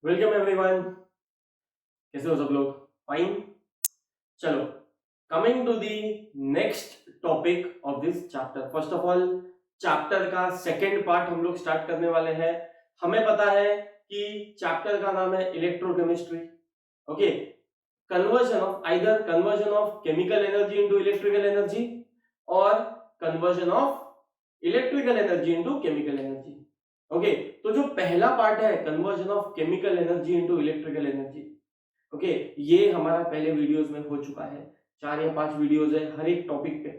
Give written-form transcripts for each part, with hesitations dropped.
Welcome everyone. कैसे हो सब लोग? फाइन। चलो, coming to the next topic of this chapter. First of all, chapter का सेकेंड पार्ट हम लोग स्टार्ट करने वाले हैं। हमें पता है कि चैप्टर का नाम है electrochemistry. Okay, conversion of chemical energy into electrical energy और conversion of electrical energy into chemical energy. Okay, तो जो पहला पार्ट है conversion of chemical energy into electrical energy, okay, ये हमारा पहले वीडियोस में हो चुका है। 4 या 5 वीडियोस है हर एक टॉपिक पे।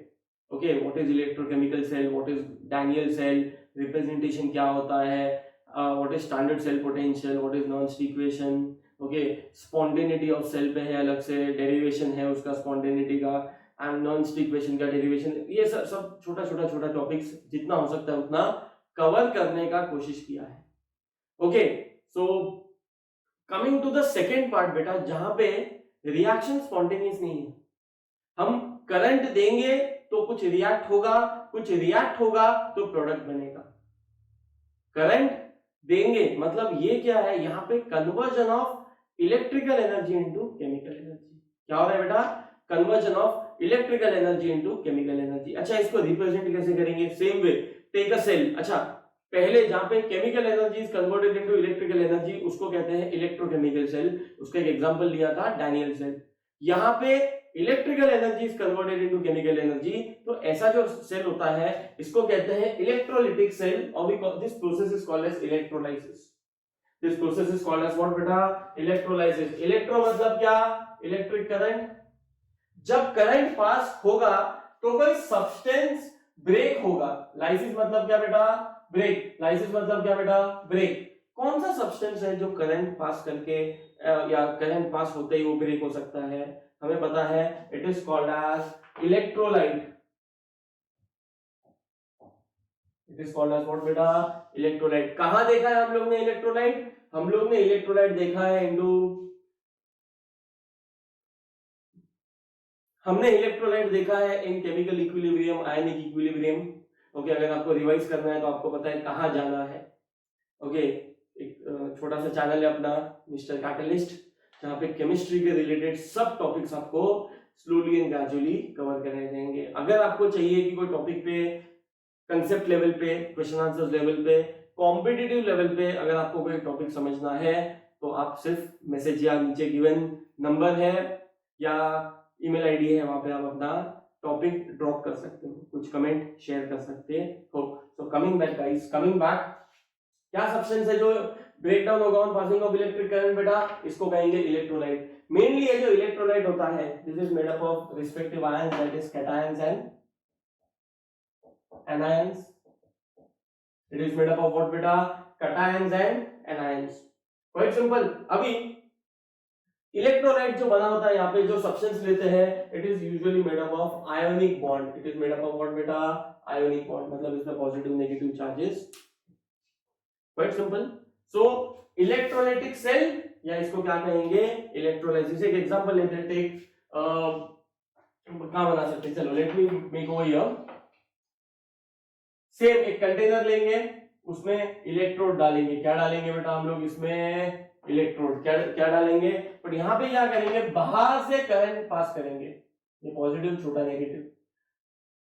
Okay, what is electrochemical cell, what is Daniell cell, representation क्या होता है, what is standard cell potential, what is Nernst equation. Okay, spontaneity of cell पे है अलग से, डेरिवेशन है उसका स्पॉन्टेनिटी का, एंड नॉन्स्ट इक्वेशन का डेरिवेशन। ये सब छोटा टॉपिक्स जितना हो सकता है उतना कवर करने का कोशिश किया है। Okay, so coming to the second part बेटा, जहां पे रिएक्शन स्पॉन्टेनियस नहीं है। हम करंट देंगे तो कुछ रिएक्ट होगा, कुछ रिएक्ट होगा तो प्रोडक्ट बनेगा। करंट देंगे मतलब ये क्या है, यहां पे conversion of electrical energy into chemical energy. क्या हो रहा है बेटा? Conversion of electrical energy into chemical energy. अच्छा, इसको रिप्रेजेंट कैसे करेंगे? Same way, take a cell. अच्छा, पहले जहां पे chemical energy is converted into electrical energy उसको कहते हैं इलेक्ट्रोकेमिकल सेल। उसका एक एग्जांपल लिया था डैनियल सेल। यहां पे electrical energy is converted into chemical energy, तो ऐसा जो सेल होता है इसको कहते हैं इलेक्ट्रोलिटिक सेल, और we call this process is called as electrolysis. This process is called as what बेटा? इलेक्ट्रोलाइसिस। इलेक्ट्रो मतलब क्या? Electric current. जब करंट पास होगा तो कोई सब्सटेंस ब्रेक होगा। लाइसिस मतलब क्या बेटा? ब्रेक। लाइसिस मतलब क्या बेटा? ब्रेक। कौन सा सब्सटेंस है जो करंट पास करके या करंट पास होते ही वो ब्रेक हो सकता है? हमें पता है, it is called as electrolyte. It is called as what बेटा? इलेक्ट्रोलाइट। कहां देखा है हम लोग ने इलेक्ट्रोलाइट? हम लोग ने इलेक्ट्रोलाइट देखा है हमने इलेक्ट्रोलाइट देखा है इन chemical equilibrium, ionic equilibrium. Okay, अगर आपको रिवाइज करना है तो आपको पता है कहां जाना है। ओके, एक छोटा सा चैनल है अपना मिस्टर कैटलिस्ट, जहां पे केमिस्ट्री के रिलेटेड सब टॉपिक्स आपको स्लोली एंड ग्रेजुअली कवर कराए जाएंगे। अगर आपको चाहिए कि कोई टॉपिक पे कंसेप्ट लेवल पे, क्वेश्चन आंसर्स लेवल पे, कॉम्पिटिटिव लेवल पे अगर आपको कोई टॉपिक समझना है तो आप सिर्फ मैसेज या नीचे गिवन नंबर है या ईमेल आईडी है, वहां पे आप अपना टॉपिक ड्रॉप कर सकते हो, कुछ कमेंट शेयर कर सकते हो। So coming back guys, coming back, क्या सब्सटेंस है जो ब्रेक डाउन होगा on passing of electric current बेटा? इसको कहेंगे इलेक्ट्रोलाइट। मेनली ये जो इलेक्ट्रोलाइट होता है, this is made up of respective ions, that is cations and anions. It is made up of what बेटा? Cations and anions. Quite simple. अभी electrolyte जो बना होता है, यहाँ पे जो सब्सटेंस लेते हैं, it is usually made up of ionic bond. It is made up of what बेटा? Ionic bond. मतलब इसमें positive negative charges. Quite simple. So electrolytic cell, या इसको क्या कहेंगे? इलेक्ट्रोलाइसिस। एक एग्जांपल लेते हैं, टेक कहां बना सकते हैं, चलो let me make over here. Same एक कंटेनर लेंगे, उसमें इलेक्ट्रोड डालेंगे। क्या डालेंगे बेटा हम लोग इसमें? इलेक्ट्रोड। क्या डालेंगे? बट यहां पे क्या करेंगे? बाहर से करंट पास करेंगे। ये पॉजिटिव, छोटा नेगेटिव।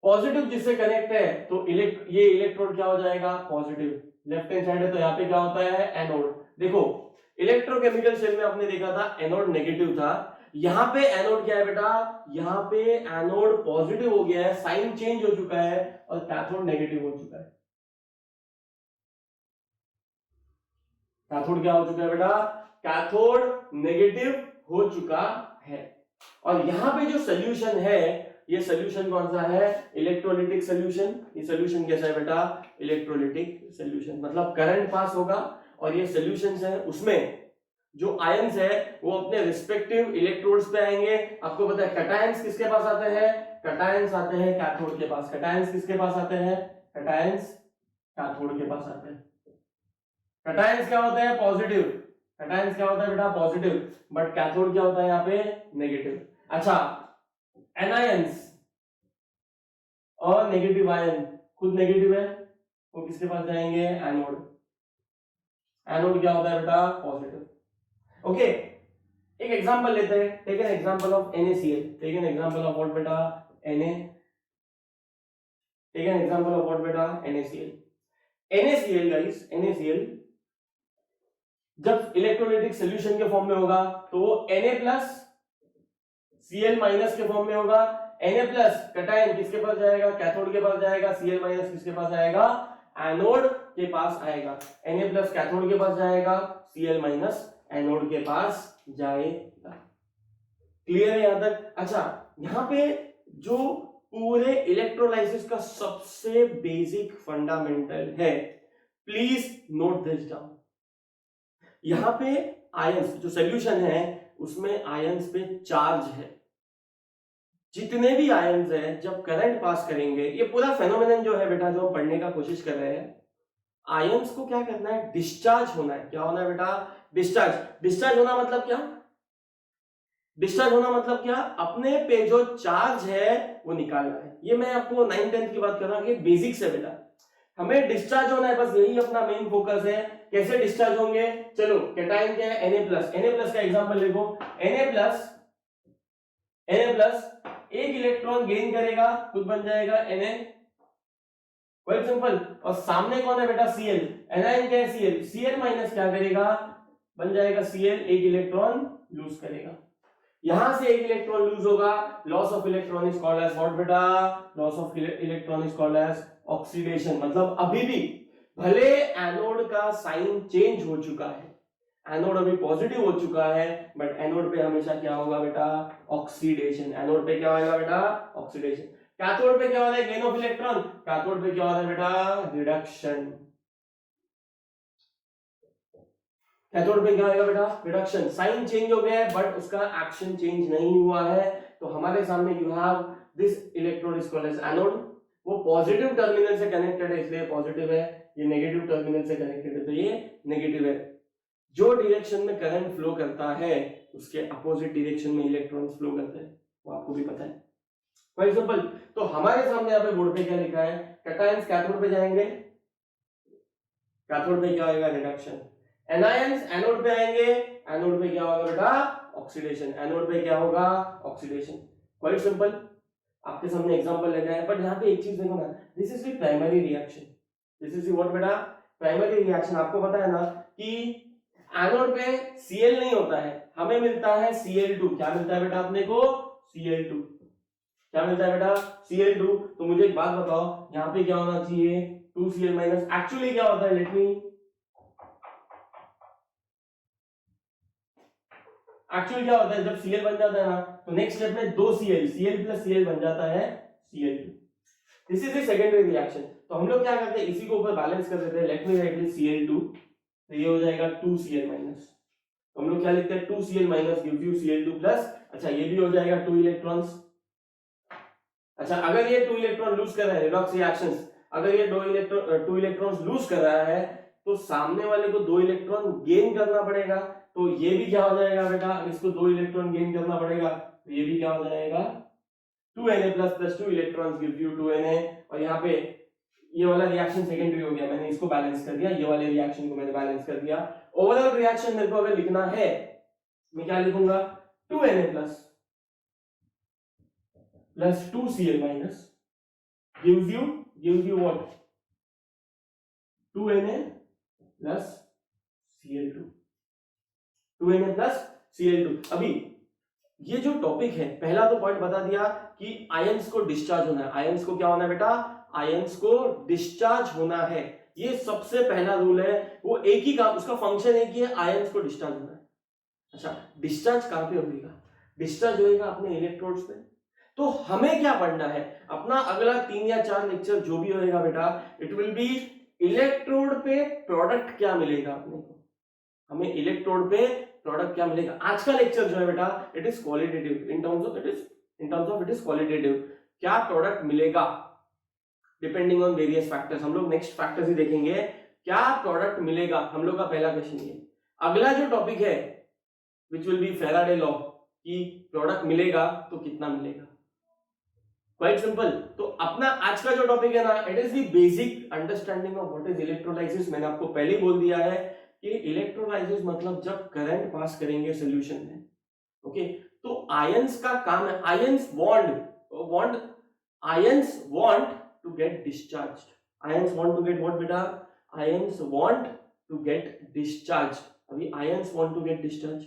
पॉजिटिव जिससे कनेक्ट है तो ये इलेक्ट्रोड क्या हो जाएगा? पॉजिटिव। लेफ्ट हैंड साइड है तो यहाँ पे क्या होता है? एनोड। देखो, इलेक्ट्रोकेमिकल सेल में आपने देखा था एनोड नेगेटिव था, यहां पे एनोड क्या है बेटा? यहां पे एनोड पॉजिटिव हो गया है, साइन चेंज हो चुका है, और कैथोड नेगेटिव हो चुका है। कैथोड क्या हो चुका है बेटा? कैथोड नेगेटिव हो चुका है। और यहां पे जो सोल्यूशन है, ये सोल्यूशन कौन सा है? Electrolytic solution. ये सोल्यूशन कैसा है बेटा? Electrolytic solution. मतलब करंट पास होगा और ये सोल्यूशंस है, उसमें जो आयंस है वो अपने रिस्पेक्टिव इलेक्ट्रोड्स पे आएंगे। आपको पता है कैटायंस किसके पास आते हैं? कैटायंस आते हैं कैथोड के पास। कैटायंस किसके पास आते हैं? कैटायंस कैथोड के पास आते हैं। कैटायंस क्या होता है? पॉजिटिव। कैटायंस क्या होता है बेटा? पॉजिटिव। बट कैथोड क्या होता है यहाँ पे? नेगेटिव। अच्छा, एनायंस और नेगेटिव आयन खुद नेगेटिव है, वो किसके पास जाएंगे? एनोड। एनोड क्या होता है बेटा? पॉजिटिव। ओके, एक एग्जांपल लेते हैं, take an example of NaCl, take an example of what बेटा, Na, take an example of what बेटा, NaCl। NaCl गाइस, NaCl जब इलेक्ट्रोलाइटिक सॉल्यूशन के फॉर्म में होगा तो वो Na+ Cl- के फॉर्म में होगा। Na+ कटायन किसके पास जाएगा, कैथोड के पास जाएगा। Cl- किसके पास आएगा, एनोड के पास आएगा। Na+ कैथोड के पास जाएगा, Cl- एनोड के पास जाएगा। क्लियर है यहां तक? अच्छा, यहां पे जो पूरे इलेक्ट्रोलाइसिस का सबसे बेसिक फंडामेंटल है, प्लीज नोट दिस डाउन। यहां पे आयंस, जो सॉल्यूशन है उसमें आयंस पे चार्ज है। जितने भी आयंस है जब करंट पास करेंगे, ये पूरा फेनोमेनन जो है बेटा, जो हम पढ़ने का कोशिश कर रहे हैं, आयंस को क्या करना है, डिस्चार्ज होना है। क्या होना है बेटा, डिस्चार्ज। डिस्चार्ज होना मतलब क्या, डिस्चार्ज होना मतलब क्या, अपने पे जो चार्ज है वो निकालना है। ये मैं आपको 9th-10th की बात कर रहा हूं, बेसिक्स है बेटा। हमें डिस्चार्ज होना है, बस यही अपना मेन फोकस है। कैसे डिस्चार्ज होंगे, चलो, कैटायन क्या है, Na+ का एग्जांपल देखो। Na+ एक इलेक्ट्रॉन गेन करेगा, खुद बन जाएगा Na, क्वाइट सिंपल। और सामने कौन है बेटा, Cl, एनायन क्या है, Cl क्या करेगा, बन जाएगा Cl, एक इलेक्ट्रॉन लूज करेगा। यहां से एक इलेक्ट्रॉन लूज होगा, loss of electron is called as what बेटा, loss of electron is called as oxidation. मतलब अभी भी भले एनोड का साइन चेंज हो चुका है, एनोड अभी पॉजिटिव हो चुका है, बट एनोड पे हमेशा क्या होगा बेटा, ऑक्सीडेशन। एनोड पे क्या होगा बेटा, ऑक्सीडेशन। कैथोड पे क्या हो रहा है, गेन ऑफ इलेक्ट्रॉन। कैथोड पे क्या हो रहा है बेटा, रिडक्शन। कैथोड पे क्या होगा बेटा, रिडक्शन। साइन चेंज हो गया है बट उसका एक्शन चेंज नहीं हुआ है। तो हमारे सामने you have this electrode is called as anode. वो पॉजिटिव टर्मिनल से कनेक्टेड है इसलिए पॉजिटिव है, ये नेगेटिव टर्मिनल से कनेक्टेड है तो ये नेगेटिव है। जो डायरेक्शन में करंट फ्लो करता है उसके अपोजिट डायरेक्शन में इलेक्ट्रॉन्स फ्लो करते हैं, वो आपको भी पता है। फॉर एग्जांपल, तो हमारे सामने यहाँ पे बोर्ड पे क्या लिखा है, कैटायंस कैथोड पे जाएंगे, कैथोड पे क्या होगा, रिडक्शन। एनायंस एनोड पे आएंगे, एनोड पे क्या होगा बेटा, ऑक्सीडेशन। एनोड पे क्या होगा, ऑक्सीडेशन। क्वाइट सिंपल, आपके सामने एग्जांपल लगा है। बट यहाँ पे एक चीज देखो ना, this is the primary reaction, this is what बेटा, प्राइमरी रिएक्शन। आपको पता है ना कि एनोड पे Cl नहीं होता है, हमें मिलता है Cl2। क्या मिलता है बेटा अपने को, Cl2। क्या मिलता है बेटा, Cl2। तो मुझे एक बात बताओ, यहाँ पे क्या होना चाहिए, 2Cl-। एक्चुअली क्या होता है, लेट मी, एक्चुअली क्या होता है, जब Cl बन जाता है ना तो नेक्स्ट स्टेप में 2Cl, Cl+Cl बन जाता है Cl2। This is the secondary reaction. तो हम लोग क्या करते हैं, इसी को ऊपर बैलेंस कर देते हैं। Let me right this Cl2, तो ये हो जाएगा 2Cl-। तो हम लोग क्या लिखते हैं, 2Cl- गिव्स यू Cl2+। अच्छा, ये भी हो जाएगा 2 इलेक्ट्रॉन्स। अच्छा, अगर ये 2 इलेक्ट्रॉन लूज कर रहा है, रिडॉक्स रिएक्शंस, अगर ये 2 इलेक्ट्रॉन्स लूज कर रहा है तो सामने वाले को 2 इलेक्ट्रॉन गेन करना पड़ेगा। तो ये भी क्या हो जाएगा बेटा, इसको 2 इलेक्ट्रॉन गेन करना पड़ेगा, तो ये भी क्या हो जाएगा, 2Na+ + 2 electrons give you 2Na। और यहाँ पे ये वाला रिएक्शन सेकेंडरी हो गया, मैंने इसको बैलेंस कर दिया, ये वाले रिएक्शन को मैंने बैलेंस कर दिया। ओवरऑल रिएक्शन मेरे को अगर लिखना है, मैं क्या लिखूंगा, 2Na+ + 2Cl- gives you what, 2Na + Cl2, 2Na + Cl2। अभी ये जो टॉपिक है, पहला तो पॉइंट बता दिया कि आयंस को डिस्चार्ज होना है। आयंस को क्या होना है बेटा, आयंस को डिस्चार्ज होना है, ये सबसे पहला रूल है। वो एक ही काम, उसका फंक्शन एक ही है, आयंस को डिस्चार्ज होना है। अच्छा, डिस्चार्ज कहां पे होगा, डिस्चार्ज होगा अपने इलेक्ट्रोड्स पे। तो हमें क्या पढ़ना है, अपना अगला 3 या 4 लेक्चर जो भी होगा बेटा, इट विल बी इलेक्ट्रोड पे प्रोडक्ट क्या मिलेगा अपने को, हमें इलेक्ट्रोड पे प्रोडक्ट क्या मिलेगा। आज का लेक्चर जो है बेटा, it is qualitative, in terms of it is qualitative, क्या प्रोडक्ट मिलेगा डिपेंडिंग ऑन वेरियस फैक्टर्स। हम लोग नेक्स्ट फैक्टर्स ही देखेंगे, क्या प्रोडक्ट मिलेगा, हम लोग का पहला क्वेश्चन ये। अगला जो टॉपिक है which will be Faraday law, कि प्रोडक्ट मिलेगा तो कितना मिलेगा। Quite simple. तो अपना आज का जो टॉपिक है ना, it is the basic understanding of what is electrolysis. मैंने आपको पहले ही बोल दिया है कि इलेक्ट्रोलाइसिस मतलब जब करंट पास करेंगे सॉल्यूशन में, ओके, तो आयंस का काम है, ions want to get discharged, ions want to get what बेटा, ions want to get discharge. अभी ions want to get discharge,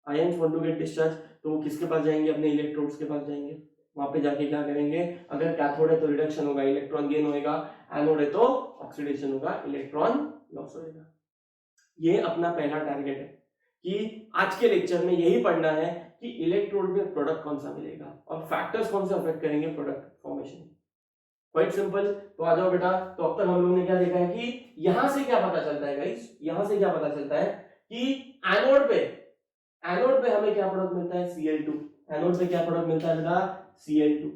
ions want to get discharge, तो वो किसके पास जाएंगे, अपने इलेक्ट्रोड्स के पास जाएंगे, वहां पे जाके क्या करेंगे, अगर कैथोड है तो रिडक्शन होगा, इलेक्ट्रॉन गेन होएगा, एनोड है तो ऑक्सीडेशन होगा, इलेक्ट्रॉन लॉस होएगा। ये अपना पहला टारगेट है कि आज के लेक्चर में यही पढ़ना है कि इलेक्ट्रोड में प्रोडक्ट कौन सा मिलेगा और फैक्टर्स कौन से अफेक्ट करेंगे प्रोडक्ट फॉर्मेशन। Quite simple. तो आ जाओ बेटा, तो अब तक हम लोगों ने क्या देखा है कि यहां से क्या पता चलता है गाइस, यहां से क्या पता चलता है कि एनोड पे हमें क्या प्रोडक्ट मिलता है, Cl2। एनोड पे क्या प्रोडक्ट मिलता है बेटा, Cl2।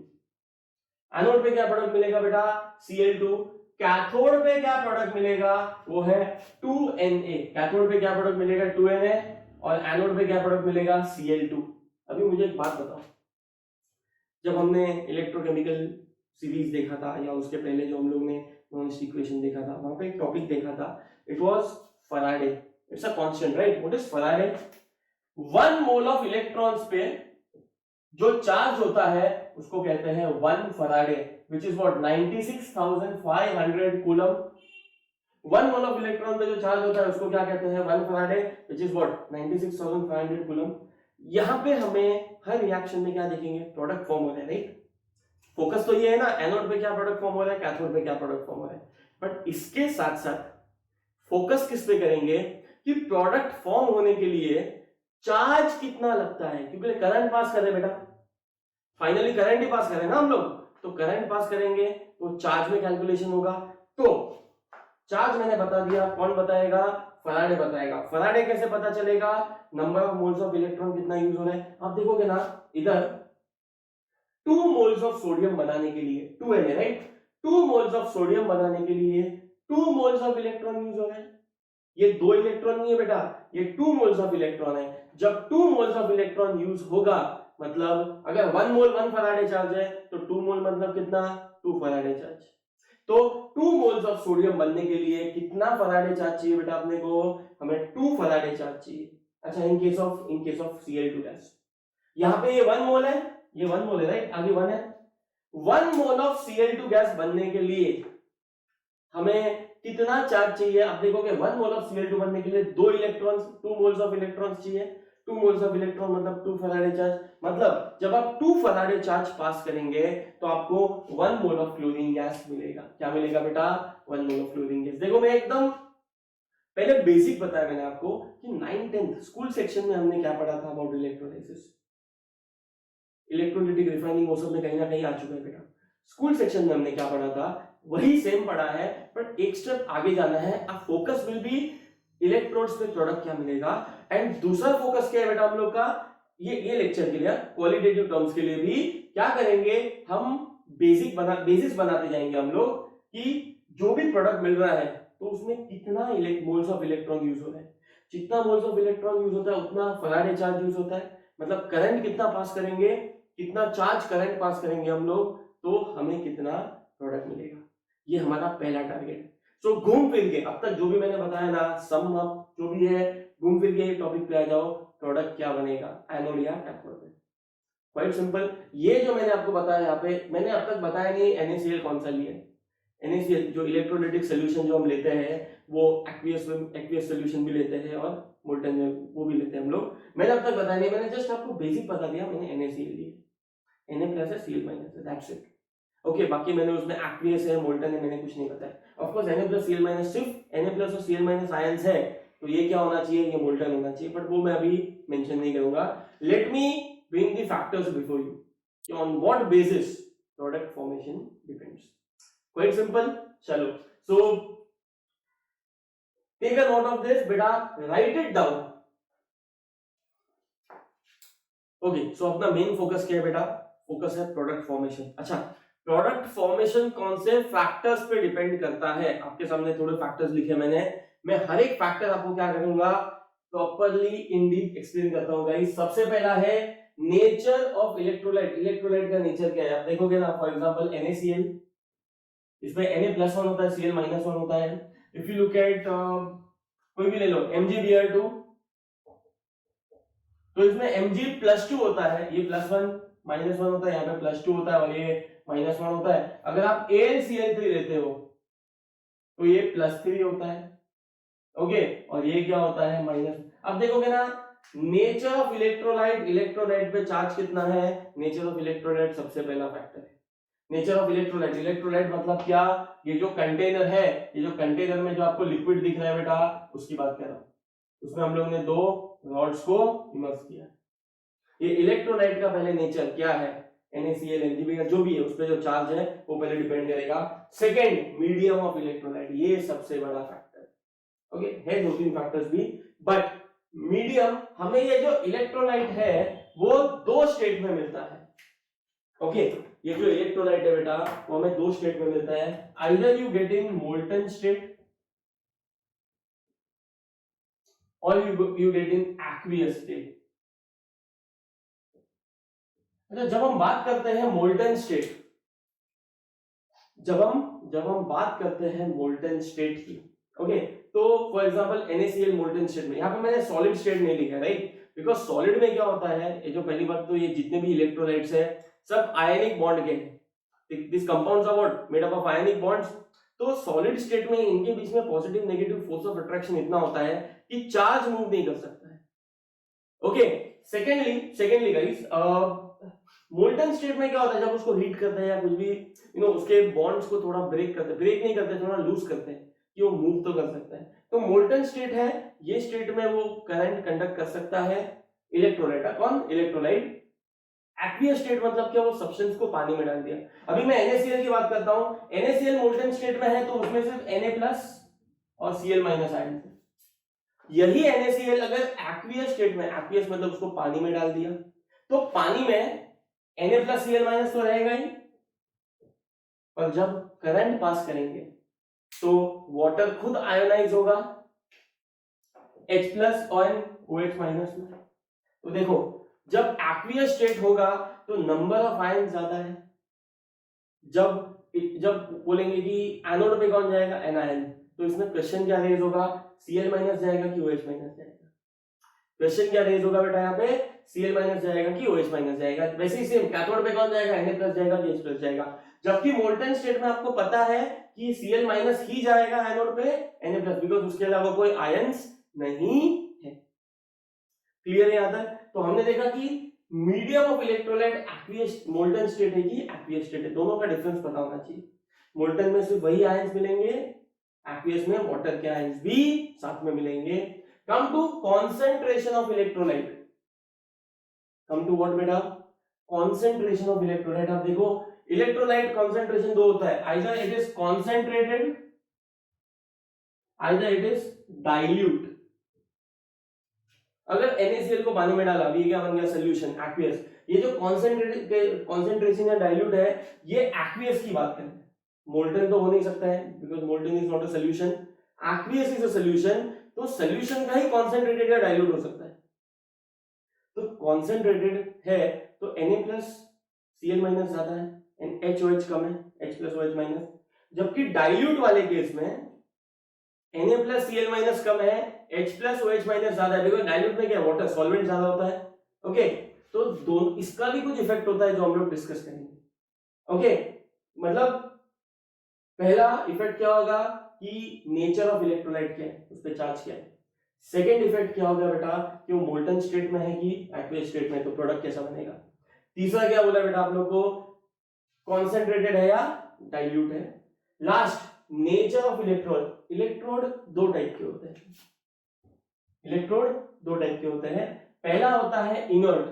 एनोड पे क्या प्रोडक्ट मिलेगा बेटा, Cl2। कैथोड पे क्या प्रोडक्ट मिलेगा, वो है 2Na। कैथोड पे क्या प्रोडक्ट मिलेगा, 2Na, और एनोड पे क्या प्रोडक्ट मिलेगा, Cl2। अभी मुझे एक बात बताओ, जब हमने इलेक्ट्रोकेमिकल सीरीज देखा था या उसके पहले जो हम लोग ने नॉन इक्वेशन देखा था, वहां पे एक टॉपिक देखा था, it was Faraday, it's a constant, right? What is Faraday? 1 mole of electrons पे जो चार्ज होता है उसको कहते हैं 1 Faraday, which is what, 96,500 coulomb. 1 mole of electron पे जो चार्ज होता है उसको क्या कहते हैं, 1 Faraday, which is what, 96,500 coulomb. यहां पे हमें हर रिएक्शन में क्या देखेंगे, प्रोडक्ट फॉर्म हो रहा है, राइट? फोकस तो ये है ना, एनोड पे क्या प्रोडक्ट फॉर्म हो रहा है, कैथोड पे क्या प्रोडक्ट फॉर्म हो रहा है, बट इसके साथ साथ फोकस किस पे करेंगे कि प्रोडक्ट फॉर्म होने के लिए चार्ज कितना लगता है, क्योंकि करंट पास कर रहे बेटा, फाइनली करंट ही पास करें ना हम लोग, तो करंट पास करेंगे तो चार्ज में कैलकुलेशन होगा। तो चार्ज मैंने बता दिया, कौन बताएगा, फैराडे बताएगा। फैराडे कैसे पता चलेगा, number of moles of electron कितना यूज हो रहा है, आप देखोगे ना इधर 2 मोल्स ऑफ सोडियम बनाने के लिए 2Na, right? 2 moles of sodium बनाने के लिए 2 मोल्स ऑफ इलेक्ट्रॉन यूज हो रहे हैं। ये 2 इलेक्ट्रॉन नहीं है बेटा, ये 2 मोल्स ऑफ इलेक्ट्रॉन है। जब 2 मोल्स ऑफ इलेक्ट्रॉन यूज होगा, मतलब अगर 1 मोल 1 फैराडे चार्ज है तो 2 मोल मतलब कितना, 2 फैराडे चार्ज। तो 2 मोल्स ऑफ सोडियम बनने के लिए कितना फैराडे चार्ज चाहिए बेटा अपने को, हमें 2 फैराडे चार्ज चाहिए। अच्छा, इन केस ऑफ Cl2 गैस, यहां पे ये 1 मोल है, ये 1 मोल है, राइट? आगे 1 है। 1 मोल ऑफ Cl2 गैस बनने के लिए हमें कितना चार्ज चाहिए, आप देखोगे 1 मोल ऑफ Cl2 बनने के लिए 2 इलेक्ट्रॉन्स, 2 मोल्स ऑफ इलेक्ट्रॉन्स चाहिए। 2 मोल्स ऑफ इलेक्ट्रॉन मतलब 2 फैराडे चार्ज, मतलब जब आप 2 फैराडे चार्ज पास करेंगे तो आपको 1 मोल ऑफ क्लोरीन गैस मिलेगा। क्या मिलेगा बेटा, 1 मोल ऑफ क्लोरीन गैस। देखो मैं एकदम पहले बेसिक बताया मैंने आपको कि 9th 10th स्कूल सेक्शन में हमने क्या पढ़ा था अबाउट इलेक्ट्रोलाइसिस, इलेक्ट्रोलाइटिक रिफाइनिंग, वो सब में कहीं ना कहीं आ चुका है बेटा। स्कूल सेक्शन में हमने क्या पढ़ा था वही सेम पढ़ा है, बट एक स्टेप आगे जाना है। अब फोकस विल बी इलेक्ट्रोड्स पे प्रोडक्ट क्या मिलेगा, एंड दूसरा फोकस क्या है बेटा हम लोग का, ये लेक्चर के लिए क्वालिटेटिव टर्म्स के लिए भी क्या करेंगे हम, बेसिक्स बनाते जाएंगे हम लोग कि जो भी प्रोडक्ट मिल रहा है तो उसमें कितना मोल्स ऑफ इलेक्ट्रॉन यूज हो रहा है। जितना मोल्स ऑफ इलेक्ट्रॉन यूज होता है उतना फैराडे चार्ज यूज होता है, मतलब करंट कितना पास करेंगे, कितना चार्ज करंट पास करेंगे हम लोग, तो हमें कितना प्रोडक्ट मिलेगा। ये हमारा पहला टारगेट है। सो घूम फिर के अब तक जो भी मैंने बताया ना, सम अप जो भी है, घूम फिर के टॉपिक पे आ जाओ, प्रोडक्ट क्या बनेगा एनोड या कैथोड में। Quite simple. ये जो मैंने आपको बताया, यहाँ पे मैंने अब तक बताया नहीं NaCl कौन सा लिया। NaCl जो इलेक्ट्रोलाइटिक सोल्यूशन जो हम लेते हैं वो एक्वियस सोल्यूशन भी लेते हैं और मोल्टन वो भी लेते हैं हम लोग। मैंने अब तक बताया नहीं, मैंने जस्ट आपको बेसिक बता दिया, मैंने NaCl लिया, Na प्लस है Cl माइनस है, दैट्स इट। ओके, बाकी मैंने उसमें एक्वियस है मोल्टन है मैंने कुछ नहीं बताया। Of course Na plus Cl minus, सिर्फ Na प्लस और Cl माइनस आयंस है तो ये क्या होना चाहिए, ये मोल्टन होना चाहिए, बट वो मैं अभी मेंशन नहीं करूंगा। Let me bring the factors before you, on what basis product formation depends. Quite simple. चलो, so take a note of this बेटा, write it down. Okay, so अपना मेन फोकस क्या है बेटा, फोकस है प्रोडक्ट फॉर्मेशन। अच्छा, product formation कौन से फैक्टर्स पे डिपेंड करता है, आपके सामने थोड़े फैक्टर्स लिखे मैंने, मैं हर एक फैक्टर आपको क्या करूंगा प्रॉपर्ली इन डीप एक्सप्लेन करता हूं गाइस। सबसे पहला है नेचर ऑफ इलेक्ट्रोलाइट। इलेक्ट्रोलाइट का नेचर क्या है आप देखोगे ना, फॉर एग्जांपल NaCl, इसमें Na+1 होता है, Cl-1 होता है। इफ यू लुक एट कोई भी ले लो, MgBr2, तो इसमें Mg+2 होता है, ये +1 -1 होता है, यहाँ पे +2 होता है और ये -1 होता है। अगर आप AlCl3 लेते हो तो ये +3 होता है, ओके, और ये क्या होता है माइनस। अब देखोगे ना, नेचर ऑफ इलेक्ट्रोलाइट, इलेक्ट्रोलाइट पे चार्ज कितना है, नेचर ऑफ इलेक्ट्रोलाइट सबसे पहला फैक्टर है। नेचर ऑफ इलेक्ट्रोलाइट, इलेक्ट्रोलाइट मतलब क्या, ये जो कंटेनर है, ये जो कंटेनर में जो आपको लिक्विड दिख रहा है बेटा, उसकी बात कर रहा हूं। उसमें हम लोगों ने 2 रॉड्स को इमर्स किया। ये इलेक्ट्रोलाइट का पहले नेचर क्या है, NaCl NgBr जो भी है उस पर जो चार्ज है वो पहले डिपेंड करेगा। सेकेंड, मीडियम ऑफ इलेक्ट्रोलाइट, ये सबसे बड़ा फैक्टर, ओके, है 2-3 फैक्टर्स भी, बट मीडियम, हमें ये जो इलेक्ट्रोलाइट है वो 2 स्टेट में मिलता है, ओके, ये जो इलेक्ट्रोलाइट है बेटा वो हमें 2 स्टेट में मिलता है। Either you get in molten state और you get in aqueous state। अच्छा, जब हम बात करते हैं मोल्टन स्टेट, जब हम बात करते हैं मोल्टन स्टेट की, ओके, तो for example NaCl molten state में, यहाँ पे मैंने सॉलिड स्टेट नहीं लिखा, राइट, बिकॉज सॉलिड में क्या होता है, ये जो पहली बात तो ये जितने भी इलेक्ट्रोलाइट्स है सब आयनिक बॉन्ड के हैं, this compounds are what made up of ionic bonds. तो सॉलिड स्टेट में इनके बीच में positive negative force of attraction इतना होता है कि चार्ज मूव नहीं कर सकता है, okay. Secondly guys, molten state में क्या होता है, जब उसको हीट करते हैं या कुछ भी उसके बॉन्ड्स को थोड़ा ब्रेक नहीं करते, थोड़ा लूज करते हैं कि वो मूव तो कर सकता है, तो मोल्टन स्टेट है, ये स्टेट में वो करंट कंडक्ट कर सकता है इलेक्ट्रोलाइट, कौन, इलेक्ट्रोलाइट। एक्वियस स्टेट मतलब क्या, वो सब्सटेंस को पानी में डाल दिया। अभी मैं NaCl की बात करता हूं, NaCl मोल्टन स्टेट में है तो उसमें सिर्फ Na+ और Cl- आयन है। यही NaCl अगर एक्वियस स्टेट में, एक्वियस मतलब उसको पानी में डाल दिया, तो पानी में Na+ Cl- तो रहेगा ही, पर जब करंट पास करेंगे तो वाटर खुद आयोनाइज होगा H+ और OH- में। तो देखो, जब एक्वियस स्टेट होगा तो नंबर ऑफ आयन ज्यादा है, जब बोलेंगे कि एनोड पे कौन जाएगा, एनायन, तो इसमें क्वेश्चन क्या रेज होगा, Cl- जाएगा कि OH- जाएगा। क्वेश्चन क्या रेज होगा बेटा, यहाँ पे Cl- जाएगा कि OH- जाएगा। वैसे ही सेम कैथोड पे कौन जाएगा, Na+ जाएगा कि H+ जाएगा। जबकि मोल्टन स्टेट में आपको पता है कि Cl- ही जाएगा एनोड पे, Na+, बिकॉज उसके अलावा कोई आयंस नहीं है। क्लियर है यहाँ तक? तो हमने देखा कि medium of electrolyte aqueous molten state है कि एक्वियस स्टेट है, दोनों का डिफरेंस पता होना चाहिए। मोल्टन में सिर्फ वही आयंस मिलेंगे, एक्वियस में वाटर के आयंस भी साथ में मिलेंगे। Come to concentration of electrolyte, come to what बेटा, कॉन्सेंट्रेशन ऑफ इलेक्ट्रोलाइट। आप देखो इलेक्ट्रोलाइट कॉन्सेंट्रेशन 2 होता है, either it is concentrated, either it is dilute. अगर NaCl को पानी में डाला, अभी क्या बन गया, सोल्यूशन एक्वियस। ये जो कॉन्सेंट्रेशन या डाइल्यूट है, ये एक्वियस की बात करें, मोल्टन तो हो नहीं सकता है because molten is not a solution, aqueous is a solution, तो सोल्यूशन का ही कॉन्सेंट्रेटेड या डाइल्यूट हो सकता है। तो कॉन्सेंट्रेटेड है तो Na+ Cl- ज्यादा है एंड HOH कम है, H+ OH-, जबकि डाइल्यूट वाले केस में Na+ Cl- कम है, H+ OH- ज्यादा है, बिकॉज डाइल्यूट में क्या है, वाटर सॉल्वेंट ज्यादा होता है, ओके। तो दोनों, इसका भी कुछ इफेक्ट होता है जो हम लोग डिस्कस करेंगे, ओके। मतलब पहला इफेक्ट क्या होगा कि नेचर ऑफ इलेक्ट्रोलाइट क्या है, उस पर चार्ज क्या है। सेकेंड इफेक्ट क्या होगा बेटा कि वो मोल्टन स्टेट में है कि एक्वियस स्टेट में, तो प्रोडक्ट कैसा बनेगा। तीसरा क्या बोला बेटा आप लोग को, कॉन्सेंट्रेटेड है या डाइल्यूट है। Last, nature of electrode, electrode 2 type के होते हैं, इलेक्ट्रोड 2 टाइप के होते हैं। पहला होता है इनर्ट,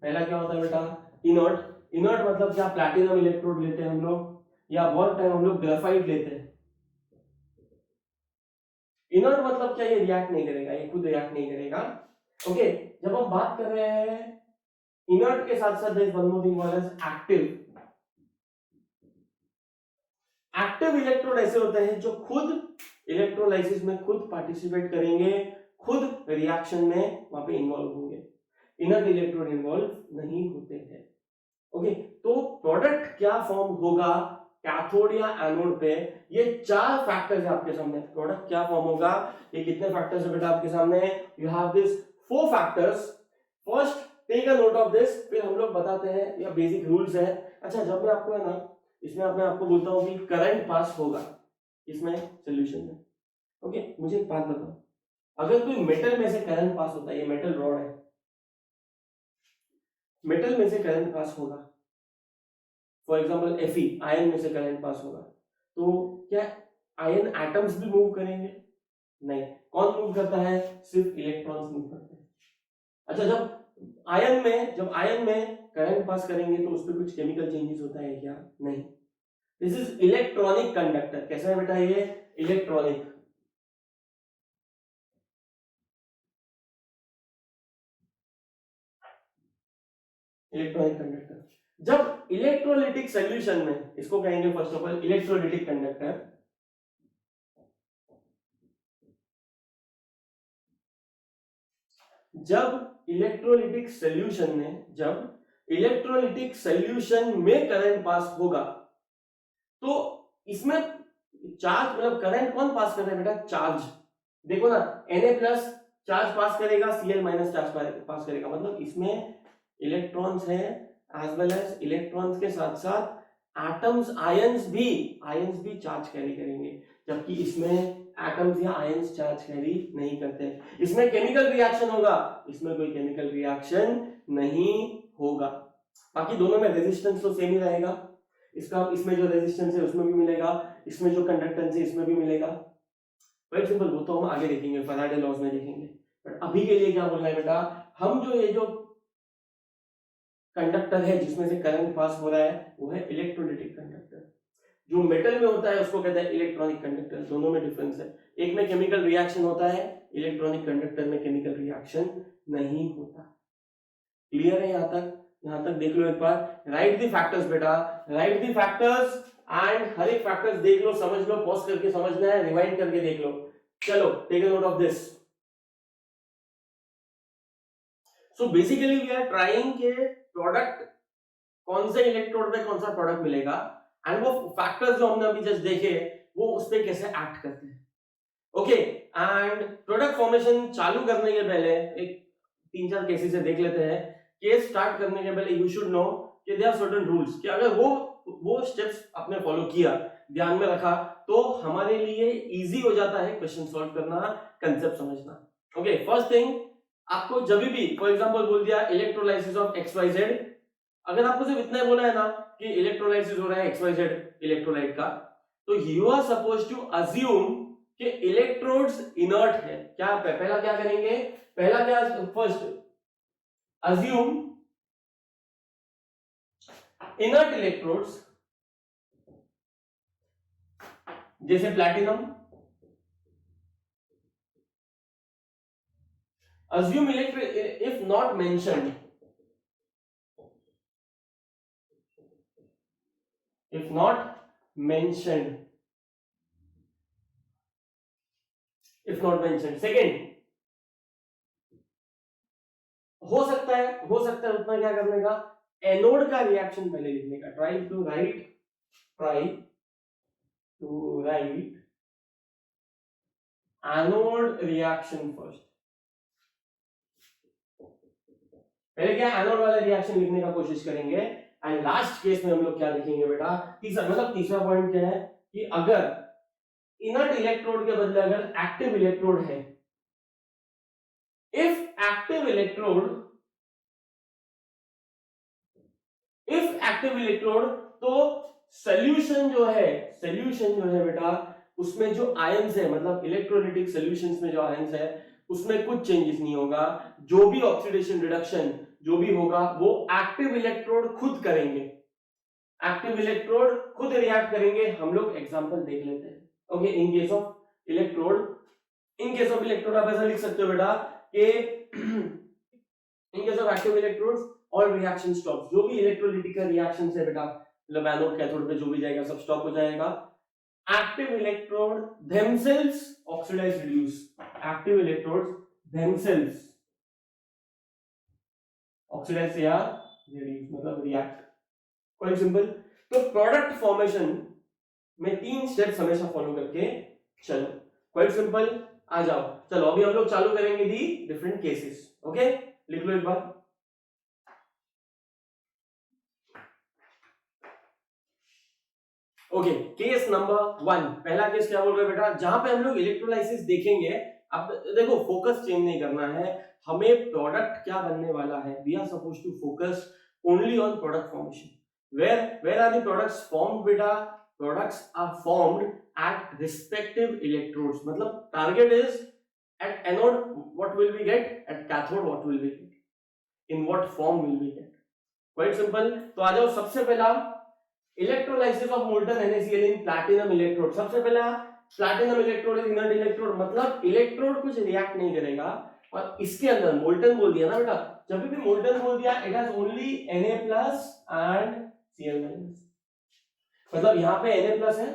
पहला क्या होता है बेटा, इनर्ट। इनर्ट मतलब क्या, प्लैटिनम इलेक्ट्रोड लेते हैं हम लोग, या बहुत टाइम हम लोग ग्रेफाइट लेते हैं। इनर्ट मतलब क्या, ये रिएक्ट नहीं करेगा, ये खुद रिएक्ट नहीं करेगा, ओके। जब हम बात कर रहे हैं इनर्ट के साथ साथ one more thing called as active. Active electrode ऐसे होते हैं जो खुद इलेक्ट्रोलाइसिस में खुद पार्टिसिपेट करेंगे, खुद रिएक्शन में वहां पे इन्वॉल्व होंगे। इनर्ट इलेक्ट्रोड इन्वॉल्व नहीं होते हैं, ओके। तो प्रोडक्ट क्या फॉर्म होगा, कैथोड या एनोड पे, ये 4 फैक्टर्स है आपके सामने। प्रोडक्ट क्या फॉर्म होगा, ये कितने फैक्टर्स है बेटा आपके सामने, you have this 4 factors. First take a note of this, फिर हम लोग बताते हैं या बेसिक रूल्स है। अच्छा, जब मैं आपको है ना इसमें मैं आपको बोलता हूँ कि करंट पास होगा इसमें सॉल्यूशन में, ओके, मुझे एक बात बताओ, अगर कोई मेटल में से करंट पास होता है, ये मेटल रॉड है, मेटल में से करंट पास होगा, फॉर एग्जांपल Fe आयन में से करंट पास होगा, तो क्या आयन एटम्स भी मूव करेंगे? नहीं। कौन मूव करता है? सिर्फ इलेक्ट्रॉन्स मूव करते हैं। अच्छा, जब आयन में करंट पास करेंगे तो उस पर कुछ केमिकल चेंजेस होता है क्या? नहीं। This is electronic conductor. कैसा है बेटा ये? इलेक्ट्रॉनिक। Electronic conductor. जब इलेक्ट्रोलिटिक सॉल्यूशन में, इसको कहेंगे first of all electrolytic conductor, जब इलेक्ट्रोलिटिक सॉल्यूशन में करंट पास होगा, तो इसमें चार्ज मतलब करंट कौन पास कर रहा है बेटा? चार्ज। देखो ना, Na+ चार्ज पास करेगा, Cl- चार्ज पास करेगा, मतलब इसमें इलेक्ट्रॉन्स है एज वेल एज इलेक्ट्रॉन्स के साथ साथ एटम्स, आयंस भी चार्ज कैरी करेंगे, जबकि इसमें एटम्स या आयंस चार्ज कैरी नहीं करते। इसमें केमिकल रिएक्शन होगा, इसमें कोई केमिकल रिएक्शन नहीं होगा। बाकी दोनों में रेजिस्टेंस तो सेम ही रहेगा, इसमें जो रेजिस्टेंस है उसमें भी मिलेगा, इसमें जो कंडक्टेंस है इसमें भी मिलेगा। वेरी सिंपल, वो तो हम आगे देखेंगे, फैराडे लॉज में देखेंगे। बट अभी के लिए क्या बोलना है बेटा, हम जो ये जो कंडक्टर है जिसमें से करंट पास हो रहा है वो है इलेक्ट्रोलिटिक कंडक्टर। जो मेटल में होता है उसको कहते हैं इलेक्ट्रॉनिक कंडक्टर। दोनों में डिफरेंस है, एक में केमिकल रिएक्शन होता है, इलेक्ट्रॉनिक कंडक्टर में केमिकल रिएक्शन नहीं होता। क्लियर है यहाँ तक? यहाँ तक देख लो एक बार। राइट द फैक्टर्स बेटा, राइट द फैक्टर्स एंड हर एक फैक्टर्स देख लो, समझ लो, पॉज करके समझना है, रिवाइंड करके देख लो। चलो, take a note of this. So basically we are trying के प्रोडक्ट कौन से इलेक्ट्रोड में कौन सा प्रोडक्ट मिलेगा, एंड वो फैक्टर्स जो हमने अभी जस्ट देखे वो उस पे कैसे एक्ट करते हैं। ओके, एंड प्रोडक्ट फॉर्मेशन चालू करने के पहले एक 3-4 केसेस से देख लेते हैं। केस स्टार्ट करने के पहले यू शुड नो कि देयर आर सर्टेन रूल्स, कि अगर वो स्टेप्स आपने फॉलो किया, ध्यान में रखा, तो हमारे लिए इजी हो जाता है क्वेश्चन सॉल्व करना, कंसेप्ट समझना। ओके, फर्स्ट थिंग, आपको जब भी फॉर एग्जांपल बोल दिया इलेक्ट्रोलाइसिस ऑफ XYZ, अगर आपको सिर्फ इतना ही बोला है ना कि इलेक्ट्रोलाइसिस हो रहा है XYZ इलेक्ट्रोलाइट का, तो you are suppose to assume कि इलेक्ट्रोड्स इनर्ट है। क्या पहला क्या करेंगे, पहला क्या, फर्स्ट अज्यूम इनर्ट इलेक्ट्रोड्स, जैसे platinum, assume electric if not mentioned, if not mentioned, if not mentioned। Second, हो सकता है उतना क्या करने का, एनोड का रिएक्शन पहले लिखने का। Try to write anode reaction first. पहले क्या एनोड वाला रिएक्शन लिखने का कोशिश करेंगे, एंड लास्ट केस में हम लोग क्या लिखेंगे बेटा, तीसरा पॉइंट क्या है कि अगर इनर्ट इलेक्ट्रोड के बदले अगर एक्टिव इलेक्ट्रोड है, इफ एक्टिव इलेक्ट्रोड, तो सोल्यूशन जो है बेटा, उसमें जो आयंस है, मतलब इलेक्ट्रोलिटिक सॉल्यूशंस में जो आयंस है उसमें कुछ चेंजेस नहीं होगा। जो भी ऑक्सीडेशन रिडक्शन जो भी होगा वो एक्टिव इलेक्ट्रोड खुद करेंगे, एक्टिव इलेक्ट्रोड खुद रिएक्ट करेंगे। हम लोग एग्जांपल देख लेते हैं। Okay, in case of electrode आप ऐसा लिख सकते हो बेटा कि इन case of active electrodes all reaction stop. जो भी इलेक्ट्रोलिटिक का रिएक्शन है बेटा, मतलब एनोड कैथोड पे जो भी जाएगा सब स्टॉप हो जाएगा। Active electrode themselves oxidize reduce, active electrodes themselves oxidize या reduce, मतलब रिएक्ट। Quite simple. तो प्रोडक्ट फॉर्मेशन में 3 स्टेप्स हमेशा फॉलो करके चलो। Quite simple. आ जाओ, चलो अभी हम लोग चालू करेंगे दी डिफरेंट केसेस। ओके, लिख लो एक बार। Okay, case number 1। पहला केस क्या बोल रहे हैं बेटा, जहां पे हम लोग इलेक्ट्रोलाइसिस देखेंगे। अब देखो, फोकस चेंज नहीं करना है हमें, प्रोडक्ट क्या बनने वाला है। We are suppose to focus only on product formation. Where are the products formed बेटा, products are formed at respective electrodes. मतलब target is at anode what will we get, at cathode what will we get, in what form will we get. Quite simple. तो आ जाओ, सबसे पहला electrolysis of molten NaCl in platinum electrode. सबसे पहला platinum electrode is inert electrode, मतलब electrode कुछ react नहीं करेगा। और इसके अंदर मोल्टन बोल दिया ना बेटा, जब भी मोल्टन बोल दिया it has only Na plus and Cl minus. मतलब यहां पे Na प्लस है,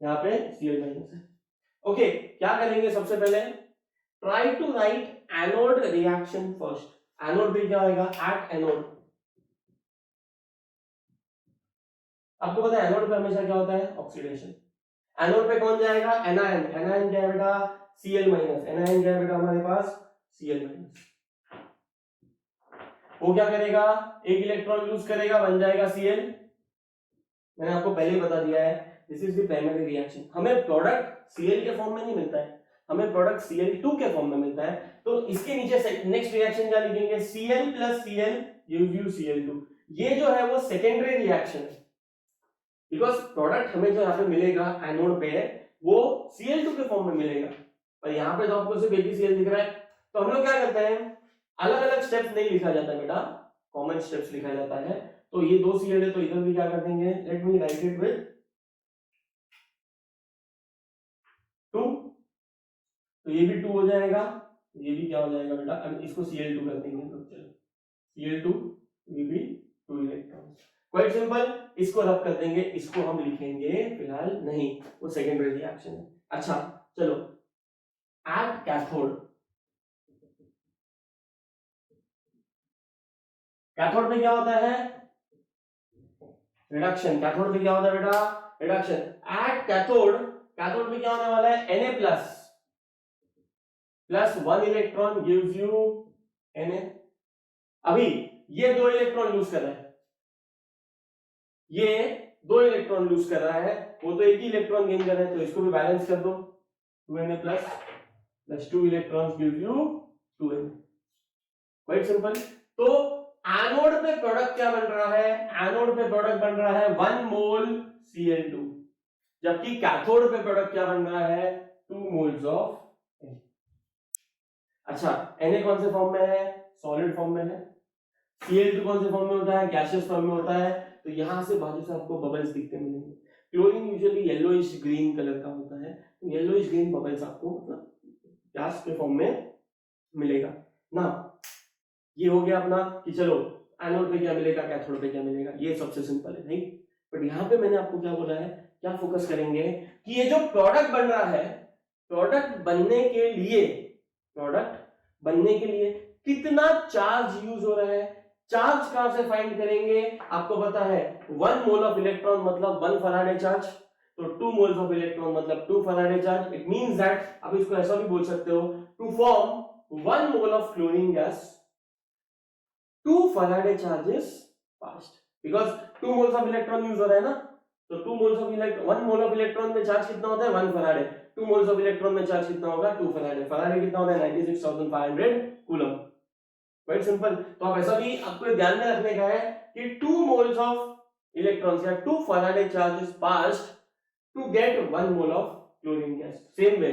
यहां पे Cl माइनस है। ओके, क्या करेंगे सबसे पहले, try to write anode reaction first. Anode पे क्या होगा, एट एनोड। आपको पता है एनोड पे हमेशा क्या होता है, ऑक्सीडेशन। एनोड पे कौन जाएगा, एनायन। एनायन क्या है बेटा, Cl माइनस। एनायन क्या है बेटा हमारे पास, Cl माइनस। वो क्या करेगा, एक इलेक्ट्रॉन लूज करेगा, बन जाएगा Cl। मैंने आपको पहले ही बता दिया है, this is the primary reaction. हमें प्रोडक्ट Cl के फॉर्म में नहीं मिलता है, हमें प्रोडक्ट Cl2 के फॉर्म में मिलता है। तो इसके नीचे नेक्स्ट रिएक्शन क्या लिखेंगे, Cl plus Cl gives you Cl2। ये जो है वो सेकेंडरी रिएक्शन है, बिकॉज प्रोडक्ट हमें जो यहाँ पे मिलेगा एनोड पे वो Cl2 के फॉर्म में मिलेगा, और यहाँ पे तो आपको सिर्फ एक ही Cl दिख रहा है। तो हम लोग क्या करते हैं, अलग अलग स्टेप्स नहीं लिखा जाता बेटा, कॉमन स्टेप्स लिखा जाता है। तो ये 2 Cl है, तो इधर भी क्या कर देंगे, let me right it with 2। तो ये भी 2 हो जाएगा, ये भी क्या हो जाएगा बेटा, अब इसको Cl2 कर देंगे। तो चलो Cl2 ये भी 2 इलेक्ट्रॉन्स। Quite simple. इसको रब कर देंगे, इसको हम लिखेंगे फिलहाल नहीं, वो सेकेंडरी रिएक्शन है। अच्छा चलो, एट कैथोड। कैथोड में क्या होता है, रिडक्शन। कैथोड में क्या होता है बेटा, रिडक्शन। एट कैथोड, कैथोड में क्या होने वाला है, Na plus plus 1 electron gives you Na। अभी ये 2 इलेक्ट्रॉन लूज कर रहा है, ये 2 इलेक्ट्रॉन लूज कर रहा है, वो तो एक ही इलेक्ट्रॉन गेन कर रहा है, तो इसको भी बैलेंस कर दो, 2Na plus plus 2 electrons give you 2Na। Quite simple. तो एनोड पे प्रोडक्ट क्या बन रहा है, एनोड पे प्रोडक्ट बन रहा है 1 मोल Cl2, जबकि कैथोड पे प्रोडक्ट क्या बन रहा है, 2 मोल्स ऑफ। अच्छा, Na कौन से फॉर्म में है, सॉलिड फॉर्म में है। Cl2 कौन से फॉर्म में होता है, गैसियस फॉर्म में होता है। तो यहां से बाजू से आपको बबल्स दिखते मिलेंगे। Chlorine usually yellowish green colour का होता है, तो येलोइश ग्रीन बबल्स आपको मतलब गैस के फॉर्म में मिलेगा ना। ये हो गया अपना कि चलो एनोड पे क्या मिलेगा, कैथोड पे क्या मिलेगा, ये सबसे सिंपल है, राइट। बट यहाँ पे मैंने आपको क्या बोला है, क्या फोकस करेंगे कि ये जो प्रोडक्ट बन रहा है, प्रोडक्ट बनने के लिए, प्रोडक्ट बनने के लिए कितना चार्ज यूज हो रहा है। चार्ज कहां से फाइंड करेंगे, आपको पता है 1 मोल ऑफ इलेक्ट्रॉन मतलब 1 फैराडे चार्ज, तो 2 मोल्स ऑफ इलेक्ट्रॉन मतलब 2 faraday charge. It means that, अब इसको ऐसा भी बोल सकते हो, to form 1 mole of chlorine gas 2 faraday charges passed, because 2 moles of electron use हो रहा है ना। तो 2 moles of electron, 1 mole of electron में चार्ज कितना होता है, 1 फैराडे। 2 मोल्स ऑफ इलेक्ट्रॉन में चार्ज कितना होगा, 2 फैराडे। फैराडे कितना होता है, 96,500 कूलम। Very simple. तो आप ऐसा भी आपको ध्यान में रखने का है कि 2 मोल्स ऑफ इलेक्ट्रॉन्स या 2 faraday charges passed to get 1 mole of chlorine gas. Same way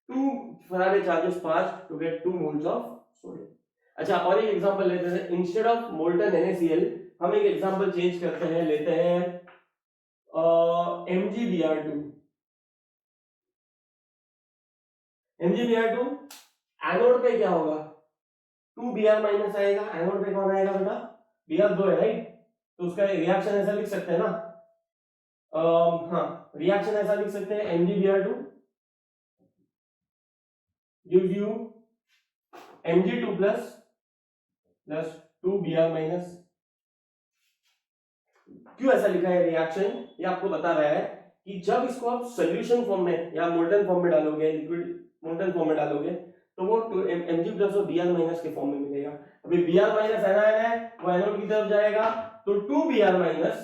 2 faraday charges passed to get 2 moles of sodium. अच्छा, और एक एग्जांपल लेते हैं, इंस्टेड ऑफ मोल्टन NaCl हम एक एग्जांपल चेंज करते हैं, लेते हैं MgBr2। MgBr2 एनोड पे क्या होगा, 2Br माइनस आएगा, एनोड पे कौन आएगा बेटा, Br2 है, राइट। तो उसका रिएक्शन ऐसा लिख सकते हैं ना, हाँ रिएक्शन ऐसा लिख सकते हैं, MgBr2 gives you Mg2 plus 2Br minus। क्यों ऐसा लिखा है रिएक्शन, ये आपको बता रहा है कि जब इसको आप सोल्यूशन फॉर्म में या मोल्टन फॉर्म में डालोगे, लिक्विड मोल्टन फॉर्म में डालोगे, तो वो Mg प्लस और Br माइनस के फॉर्म में मिलेगा। अभी Br माइनस एनायन है, वो एनोड की तरफ जाएगा, तो 2Br माइनस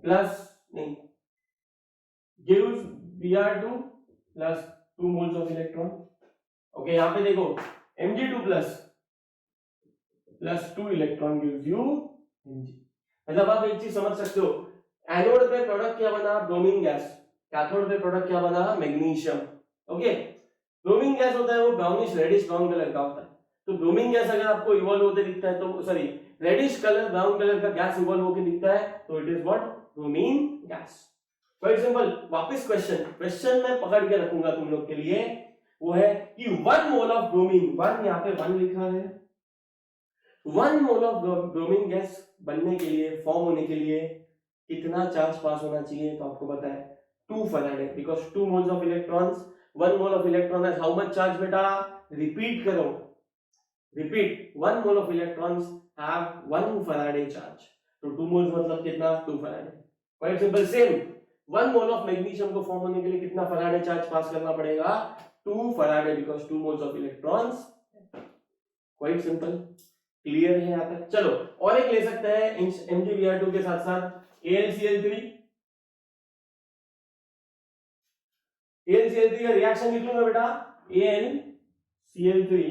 प्लस नहीं gives Br2 plus 2 moles of electron. Okay, यहाँ पे देखो Mg2 plus 2 electron gives you Mg। मतलब आप एक चीज समझ सकते हो, एनोड पे प्रोडक्ट क्या बना, ब्रोमीन गैस, कैथोड पे प्रोडक्ट क्या बना, मैग्नीशियम। ओके, ब्रोमीन गैस होता है वो ब्राउनिश रेडिश ब्राउन कलर का होता है, तो ब्रोमीन गैस अगर आपको इवॉल्व होते दिखता है, तो sorry reddish colour brown colour का गैस इवॉल्व होकर दिखता है, तो it is what, bromine gas. For example, वापस क्वेश्चन में पकड़ के रखूंगा तुम लोग के लिए, वो है कि 1 मोल ऑफ ब्रोमीन, 1 यहाँ पे 1 लिखा है, 1 मोल ऑफ ब्रोमीन गैस बनने के लिए, फॉर्म होने के लिए कितना चार्ज पास होना चाहिए, तो आपको पता है 2 Faraday, because 2 moles of electrons, 1 mole of electron has how much charge बेटा, रिपीट करो, repeat, 1 mole of electrons have 1 Faraday charge, तो 2 मोल्स मतलब कितना, 2 Faraday. For example same 1 mole of magnesium को फॉर्म होने के लिए कितना फैराडे चार्ज पास करना पड़ेगा, 2 Faraday, because 2 moles of electrons. Quite simple, clear है यहाँ तक। चलो और एक ले सकते हैं MgBr2 के साथ साथ AlCl3। AlCl3 का रिएक्शन लिख लूंगा बेटा, AlCl3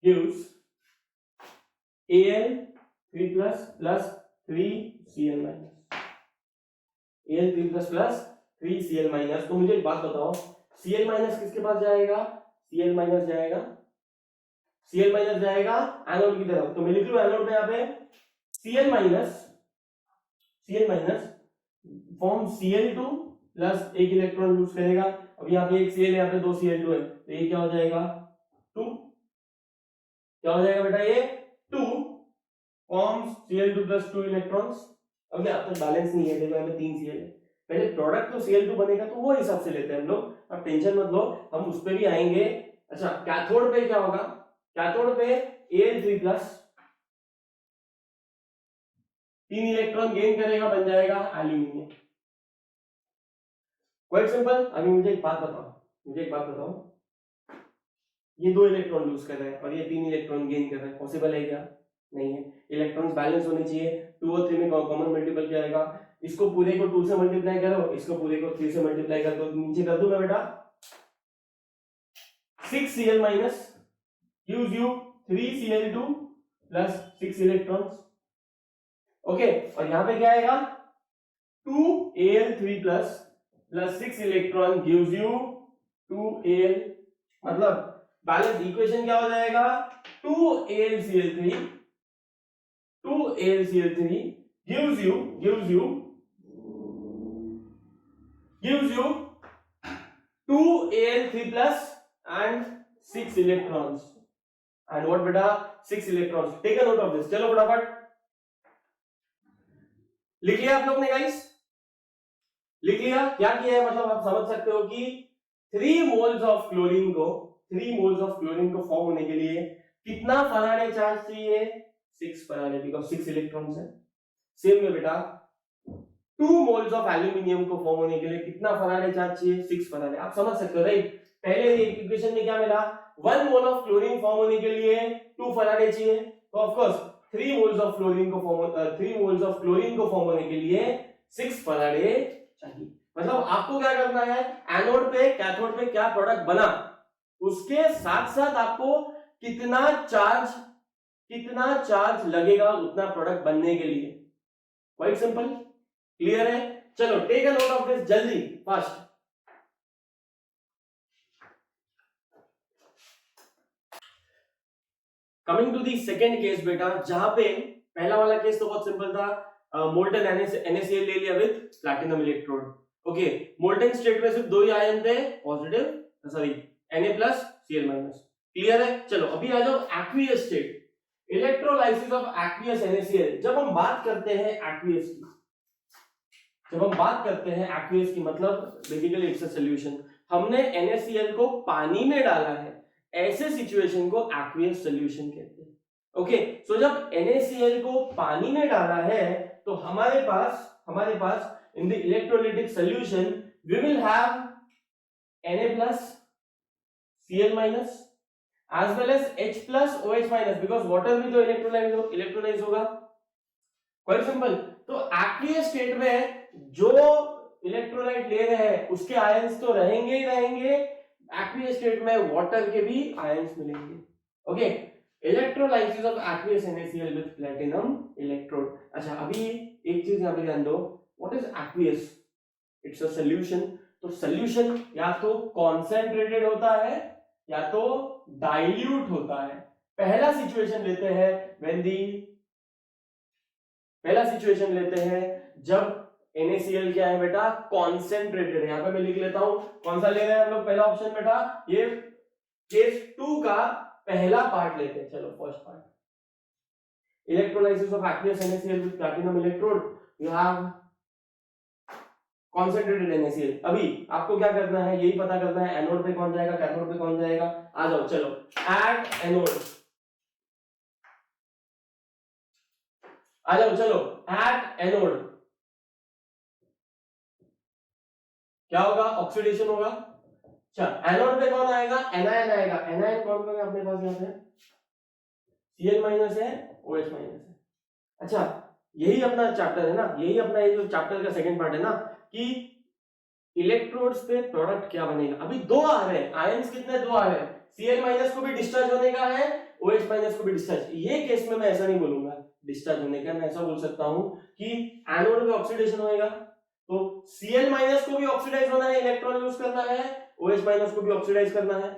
gives Al3 plus 3Cl minus, Al3 plus 3Cl minus। तो मुझे एक बात बताओ, Cl माइनस किसके पास जाएगा, Cl माइनस जाएगा, Cl माइनस जाएगा एनोड की तरफ, तो मैं लिख लूं एनोड पे यहाँ पे Cl minus form Cl2 plus एक इलेक्ट्रॉन लूज करेगा। अब यहाँ पे एक Cl है, यहाँ पे 2 Cl2 है, तो ये क्या हो जाएगा, 2, क्या हो जाएगा बेटा, ये 2 फॉर्म्स Cl2 प्लस 2 इलेक्ट्रॉन्स। अब यहाँ पे बैलेंस नहीं है, देखो यहाँ पे 3 Cl है, पहले प्रोडक्ट तो Cl2 बनेगा, तो वो हिसाब से लेते हैं हम लोग, अब टेंशन मत लो, हम उस पे भी आएंगे। अच्छा, कैथोड पे क्या होगा, कैथोड पे Al3 प्लस 3 इलेक्ट्रॉन गेन करेगा, बन जाएगा एल्यूमिनियम। Quite simple. अभी मुझे एक बात बताओ, ये 2 इलेक्ट्रॉन लूज कर रहा है और ये 3 इलेक्ट्रॉन गेन कर रहा है, पॉसिबल है क्या, नहीं है। इलेक्ट्रॉन्स बैलेंस होने चाहिए, 2 और 3 में कॉमन मल्टीपल क्या आएगा, इसको पूरे को 2 से मल्टीप्लाई करो, इसको पूरे को 3 से मल्टीप्लाई कर दो, नीचे कर दूं मैं बेटा, 6Cl minus gives you 3Cl2 plus 6 electrons. Okay, और यहां पे क्या आएगा, 2Al3 plus 6 electron gives you 2Al, मतलब बैलेंस इक्वेशन क्या हो जाएगा, 2AlCl3 gives you 2Al3 plus and 6 electrons, and what beta, 6 electrons, take a note of this। चलो फटाफट लिख लिया आप लोग ने गाइस, लिख लिया, क्या किया है, मतलब आप समझ सकते हो कि 3 मोल्स ऑफ क्लोरीन को फॉर्म होने के लिए कितना फैराडे चार्ज चाहिए, 6 फैराडे, बिकॉज 6 इलेक्ट्रॉन्स है। सेम में बेटा 2 मोल्स ऑफ एल्यूमिनियम को फॉर्म होने के लिए कितना फैराडे चार्ज चाहिए, 6 फैराडे। आप समझ सकते हो राइट, पहले इक्वेशन में क्या मिला, 1 मोल ऑफ क्लोरीन फॉर्म होने के लिए 2 फैराडे चाहिए, तो of course 3 moles of chlorine को फॉर्म होने के लिए 6 फैराडे चाहिए। मतलब आपको क्या करना है, एनोड पे कैथोड पे क्या प्रोडक्ट बना, उसके साथ साथ आपको कितना चार्ज लगेगा उतना प्रोडक्ट बनने के लिए। क्वाइट सिंपल, क्लियर है। चलो take a note of this जल्दी, fast. Coming to the second case बेटा, जहां पे पहला वाला केस तो बहुत सिंपल था, मोल्टन NaCl ले लिया with platinum electrode. Okay, molten state में सिर्फ 2 ही आयन थे, positive sorry Na+ Cl-। Clear है। चलो अभी आ जाओ aqueous state, electrolysis of aqueous NaCl। जब हम बात करते हैं एक्वियस की, मतलब बेसिकली इट्स अ सॉल्यूशन, हमने NaCl को पानी में डाला है, ऐसे सिचुएशन को एक्वियस सॉल्यूशन कहते हैं। ओके, सो जब NaCl को पानी में डाला है तो हमारे पास in the electrolytic solution we will have Na+ Cl- as well as H+ OH- because water भी तो इलेक्ट्रोलाइज होगा। Quite simple. तो एक्वियस स्टेट में जो इलेक्ट्रोलाइट ले रहे हैं उसके आयंस तो रहेंगे ही रहेंगे, एक्वियस स्टेट में वाटर के भी आयंस मिलेंगे। Okay, electrolysis of aqueous NaCl with platinum electrode. अच्छा, अभी एक चीज यहां पे ध्यान दो, what is aqueous? It's a solution. तो सॉल्यूशन या तो कॉन्सेंट्रेटेड होता है या तो डाइल्यूट होता है। पहला सिचुएशन लेते हैं जब NaCl क्या है बेटा? कॉन्सेंट्रेटेड है। यहां पे मैं लिख लेता हूं कौन सा ले रहे हैं हम लोग। पहला ऑप्शन बेटा, ये केस 2 का पहला पार्ट लेते हैं। चलो first part, electrolysis of aqueous NaCl with platinum electrode, you have concentrated NaCl। अभी आपको क्या करना है, यही पता करना है एनोड पे कौन जाएगा, कैथोड पे कौन जाएगा। आ जाओ, चलो एट एनोड, आ जाओ चलो एट एनोड क्या होगा? ऑक्सीडेशन होगा। अच्छा, एनोड पे कौन आएगा? एनायन आएगा। एनायन कौन कौन है अपने पास यहाँ पे? Cl- है, OH- है। अच्छा, यही अपना चैप्टर है ना, यही अपना ये जो चैप्टर का सेकंड पार्ट है ना, कि इलेक्ट्रोड्स पे प्रोडक्ट क्या बनेगा। अभी दो आ रहे हैं, आयंस कितने? दो आ रहे हैं। Cl- को भी डिस्चार्ज होने का है, OH- को भी डिस्चार्ज। ये केस में मैं ऐसा नहीं बोलूंगा डिस्चार्ज होने का, मैं ऐसा बोल सकता हूं कि एनोड पे ऑक्सीडेशन होएगा। तो Cl- को भी ऑक्सीडाइज होना है, इलेक्ट्रॉन यूज करना है, OH- को भी ऑक्सीडाइज करना है।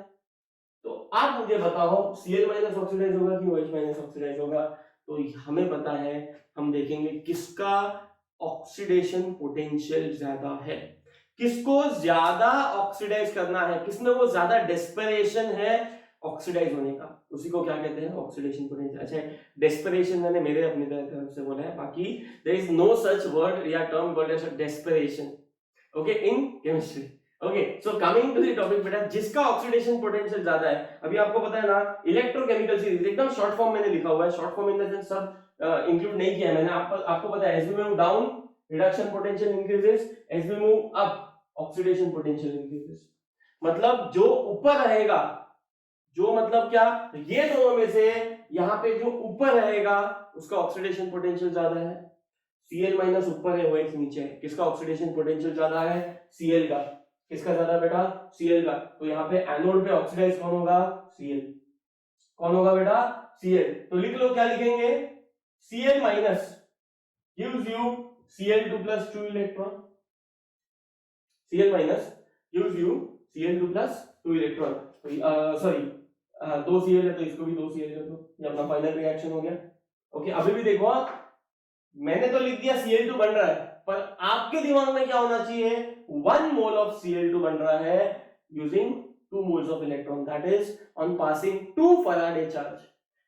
तो आप मुझे बताओ Cl- ऑक्सीडाइज होगा कि OH- ऑक्सीडाइज होगा? तो हमें पता है, हम देखेंगे किसका ऑक्सीडेशन पोटेंशियल ज्यादा है, किसको ज्यादा ऑक्सीडाइज करना है, किसमें वो ज्यादा डेस्परेशन है ऑक्सीडाइज होने का, उसी को क्या कहते हैं? Oxidation potential. अच्छा, डेस्परेशन मैंने मेरे अपनी तरफ से बोला है, बाकी there is no such word या term called as desperation, okay, in chemistry. Okay, so coming to the topic बेटा, जिसका ऑक्सीडेशन पोटेंशियल ज्यादा है, अभी आपको पता है ना, इलेक्ट्रोकेमिकल सीरीज एकदम शॉर्ट फॉर्म मैंने लिखा हुआ है, short form in the sense सब इंक्लूड नहीं किया है मैंने। आपको पता है, as we move down reduction potential increases, as we move up oxidation potential increases. मतलब जो ऊपर रहेगा, जो मतलब क्या, ये दोनों में से यहां पे जो ऊपर रहेगा उसका ऑक्सीडेशन पोटेंशियल ज्यादा है। Cl- ऊपर है, OH नीचे है, किसका ऑक्सीडेशन पोटेंशियल ज्यादा है? Cl का। किसका ज्यादा बेटा? Cl का। तो यहाँ पे एनोड पे ऑक्सीडाइज कौन होगा? Cl। कौन होगा बेटा? Cl। तो लिख लो, क्या लिखेंगे? Cl- gives you Cl2 plus 2 electron। Cl- gives you Cl2 plus 2 electron। Sorry, 2 Cl है तो इसको भी 2 Cl कर दो, ये अपना फाइनल रिएक्शन हो गया। ओके, अभी भी देखो, मैंने तो लिख दिया Cl2 बन रहा है, पर आपके दिमाग में क्या होना चाहिए? 1 मोल ऑफ Cl2 बन रहा है using 2 moles of electron, that is on passing 2 faraday charge.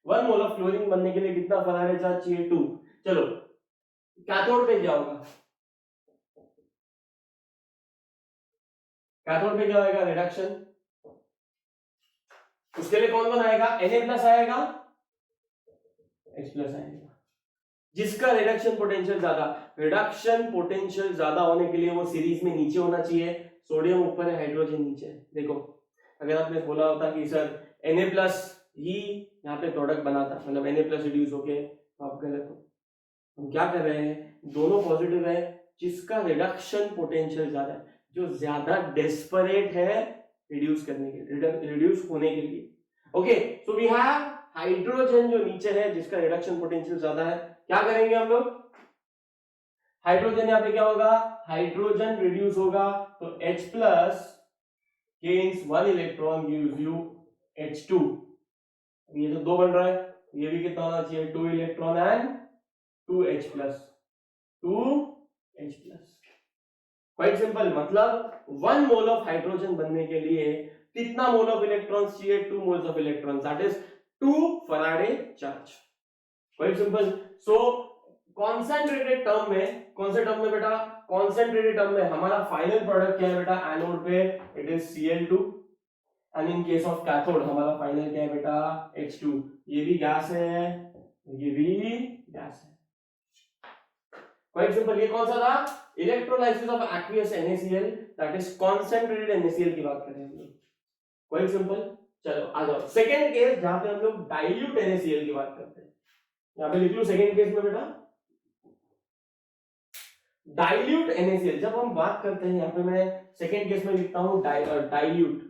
1 mole of chlorine बनने के लिए कितना फैराडे चार्ज चाहिए? 2। चलो, कैथोड पे क्या होगा? कैथोड पे क्या होगा? रिडक्शन। उसके लिए कौन कौन आएगा? Na+ आएगा, H+ आएगा। जिसका रिडक्शन पोटेंशियल ज्यादा, रिडक्शन पोटेंशियल ज्यादा होने के लिए वो सीरीज में नीचे होना चाहिए, सोडियम ऊपर है, हाइड्रोजन नीचे है। देखो, अगर आपने बोला होता कि सर Na+ ही यहाँ पे प्रोडक्ट बनाता, मतलब Na+ रिड्यूस होके, तो आप गलत हो। हम क्या कर रहे हैं, दोनों पॉजिटिव है, जिसका रिडक्शन पोटेंशियल ज्यादा है, जो ज्यादा डेस्परेट है रिड्यूस करने के लिए, रिड्यूस होने के लिए। Okay, so we have hydrogen जो नीचे है, जिसका रिडक्शन पोटेंशियल ज्यादा है। क्या करेंगे हम लोग? हाइड्रोजन यहाँ पे क्या होगा? हाइड्रोजन रिड्यूस होगा, तो H+ gains 1 electron gives you H2। ये तो 2 बन रहा है, ये भी कितना होना चाहिए? 2 electron and 2H+, 2H+। Quite simple. मतलब 1 मोल ऑफ हाइड्रोजन बनने के लिए कितना मोल ऑफ इलेक्ट्रॉन्स चाहिए? 2 moles of electron, that is 2 faraday charge. Quite simple. So concentrated term में, कौन से टर्म में बेटा? कॉन्सेंट्रेटेड टर्म में हमारा फाइनल प्रोडक्ट क्या है बेटा? एनोड पे it is Cl2 and in case of cathode हमारा फाइनल क्या है बेटा H2। ये भी गैस है, ये भी गैस है। Quite simple. ये कौन सा था? Electrolysis of aqueous NaCl, that is concentrated NaCl की बात कर रहे हैं हम लोग। Quite simple. चलो आ जाओ सेकंड केस जहां पे हम लोग डाइल्यूट NaCl की बात करते हैं। यहां पे लिख लो सेकंड केस में बेटा डाइल्यूट NaCl। जब हम बात करते हैं, यहां पे मैं सेकंड केस में लिखता हूं डाइल्यूट।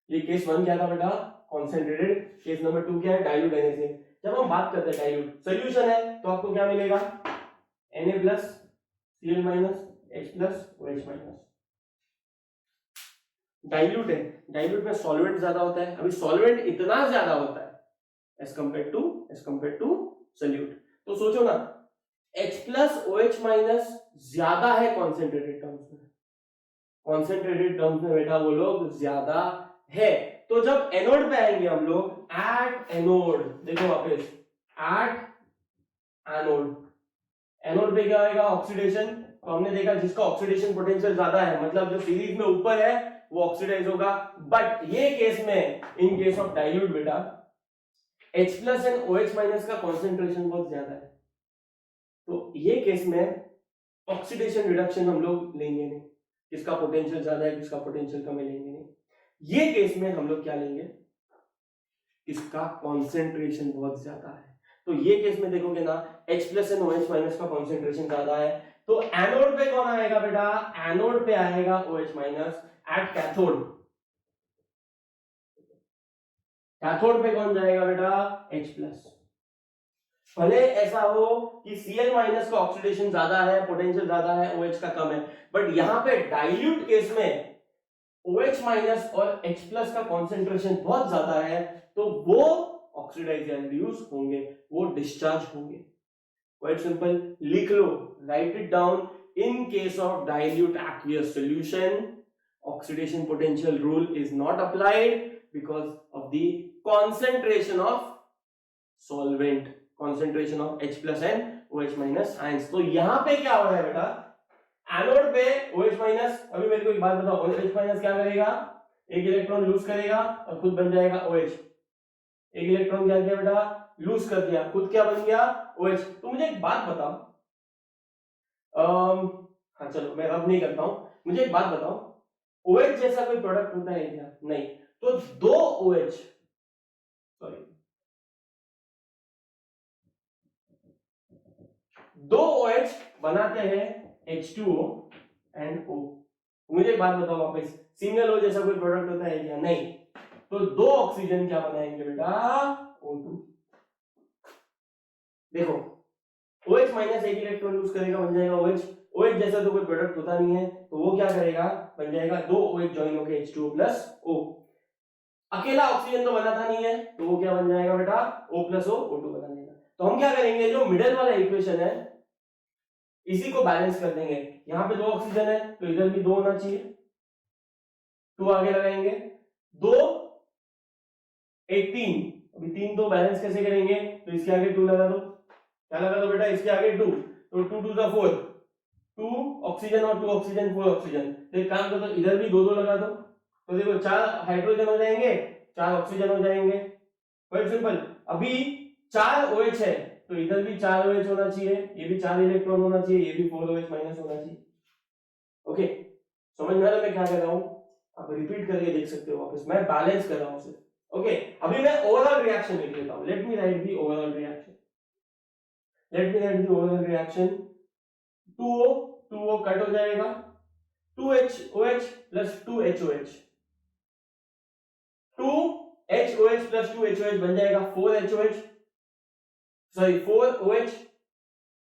ये केस 1 क्या था बेटा? कॉन्सेंट्रेटेड। केस नंबर 2 क्या है? Dilute NaCl। जब हम बात करते हैं डाइल्यूट सोल्यूशन है तो आपको क्या मिलेगा? Na+ Cl- H+ OH-। Dilute है, डाइल्यूट में सॉल्वेंट ज्यादा होता है। अभी सॉल्वेंट इतना ज्यादा होता है एज कंपेयर टू सोल्यूट। तो सोचो ना H+ OH- ज्यादा है कॉन्सेंट्रेटेड टर्म्स में। कॉन्सेंट्रेटेड टर्म्स में बेटा वो लोग ज्यादा है। तो जब एनोड पे आएंगे हम लोग एट एनोड, देखो वापस एट एनोड, एनोड पे क्या आएगा? ऑक्सीडेशन। तो हमने देखा जिसका ऑक्सीडेशन पोटेंशियल ज्यादा है, मतलब जो सीरीज में ऊपर है वो ऑक्सीडाइज होगा। बट ये केस में इन केस ऑफ डाइल्यूट बेटा H+ एंड OH- का कॉन्सेंट्रेशन बहुत ज्यादा है। तो ये केस में ऑक्सीडेशन रिडक्शन हम लोग लेंगे नहीं, किसका पोटेंशियल ज्यादा है किसका पोटेंशियल कम है लेंगे नहीं। ये केस में हम लोग क्या लेंगे? इसका कॉन्सेंट्रेशन बहुत ज्यादा है। तो ये केस में देखोगे ना H+ एंड OH- का कॉन्सेंट्रेशन ज्यादा है। तो एनोड पे कौन आएगा बेटा? एनोड पे आएगा OH- एट कैथोड। कैथोड पे कौन जाएगा बेटा? H+। भले ऐसा हो कि Cl- का ऑक्सीडेशन ज्यादा है, पोटेंशियल ज्यादा है, OH का कम है, बट यहां पे डाइल्यूट केस में OH- और H+ का कॉन्सेंट्रेशन बहुत ज्यादा है, तो वो ऑक्सीडाइज या रिड्यूस होंगे, वो डिस्चार्ज होंगे। Quite simple. लिख लो, write it down. In case of dilute aqueous solution, oxidation potential rule is not applied because of the concentration of solvent, concentration of H+ and OH- ions। तो यहां पे क्या हो रहा है बेटा? एनोड पे OH-, अभी मेरे को एक बात बताओ, OH- क्या करेगा? एक इलेक्ट्रॉन लूज करेगा और खुद बन जाएगा OH। एक इलेक्ट्रॉन क्या किया बेटा? लूज कर दिया, खुद क्या बन गया? OH। तो मुझे एक बात बताओ, हाँ चलो मैं रब नहीं करता हूं, मुझे एक बात बताओ, OH जैसा कोई प्रोडक्ट होता है क्या? नहीं। तो दो OH, सॉरी दो OH बनाते हैं H2O एंड O। मुझे एक बात बताओ वापस, सिंगल O जैसा कोई प्रोडक्ट होता है क्या? नहीं। तो दो ऑक्सीजन क्या बनाएंगे बेटा? O2। देखो OH- एक इलेक्ट्रॉन लूज करेगा, बन जाएगा OH। OH जैसा तो कोई प्रोडक्ट होता नहीं है, तो वो क्या करेगा? बन जाएगा दो OH ज्वाइन होकर H2O + O। अकेला ऑक्सीजन तो बनाता नहीं है, तो वो क्या बन जाएगा बेटा? O + O O2 बना देगा। तो हम क्या करेंगे, जो मिडिल वाला इक्वेशन है इसी को बैलेंस कर देंगे। यहां पे दो ऑक्सीजन है तो इधर भी दो होना चाहिए, 2 आगे लगाएंगे, 2 1 3। अभी 3 तो बैलेंस कैसे करेंगे? तो इसके आगे 2 लगा दो। क्या लगा दो बेटा? इसके आगे 2, तो 2 2 * 4, 2 ऑक्सीजन और 2 ऑक्सीजन 4 ऑक्सीजन। तो एक काम करो, इधर भी 2 2 लगा दो। तो देखो 4 हाइड्रोजन हो जाएंगे, 4 ऑक्सीजन हो जाएंगे। Very simple. अभी 4 OH है तो इधर भी 4 OH होना चाहिए, ये भी 4 इलेक्ट्रॉन होना चाहिए, ये भी 4 OH- होना चाहिए। ओके, समझ में आ रहा है मैं क्या कर रहा हूं? आप रिपीट करके देख सकते हो वापस, मैं बैलेंस कर रहा हूं सिर्फ। ओके, अभी मैं ओवरऑल रिएक्शन लिख लेता हूं। Let me right the overall reaction. Let me right the overall reaction. 2O 2O cut हो जाएगा, 2HOH + 2HOH, 2HOH + 2HOH बन जाएगा 4HOH, sorry 4OH,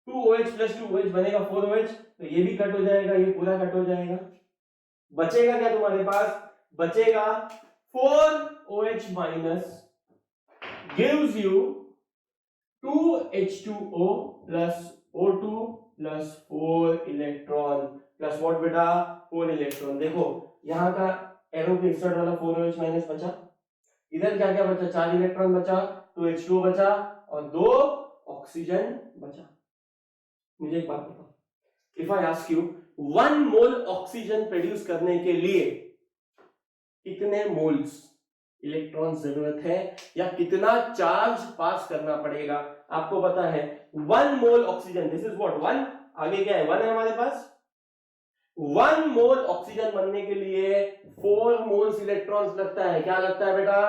2OH + 2OH बनेगा 4OH। तो ये भी कट हो जाएगा, ये पूरा कट हो जाएगा। बचेगा क्या तुम्हारे पास? बचेगा 4OH- gives you 2H2O + O2 + 4 electron plus what बेटा? 4 इलेक्ट्रॉन। देखो यहां का एरो के इंसर्ट वाला 4OH- बचा, इधर क्या क्या बचा? 4 इलेक्ट्रॉन बचा, 2H2O बचा और 2 ऑक्सीजन बचा। मुझे एक बात बताओ, if I ask you 1 mole oxygen produce करने के लिए कितने मोल्स इलेक्ट्रॉन जरूरत है या कितना चार्ज पास करना पड़ेगा? आपको पता है 1 मोल ऑक्सीजन, दिस इज व्हाट 1, आगे क्या है 1 है हमारे पास। 1 मोल ऑक्सीजन बनने के लिए 4 मोल्स इलेक्ट्रॉन्स लगता है। क्या लगता है बेटा?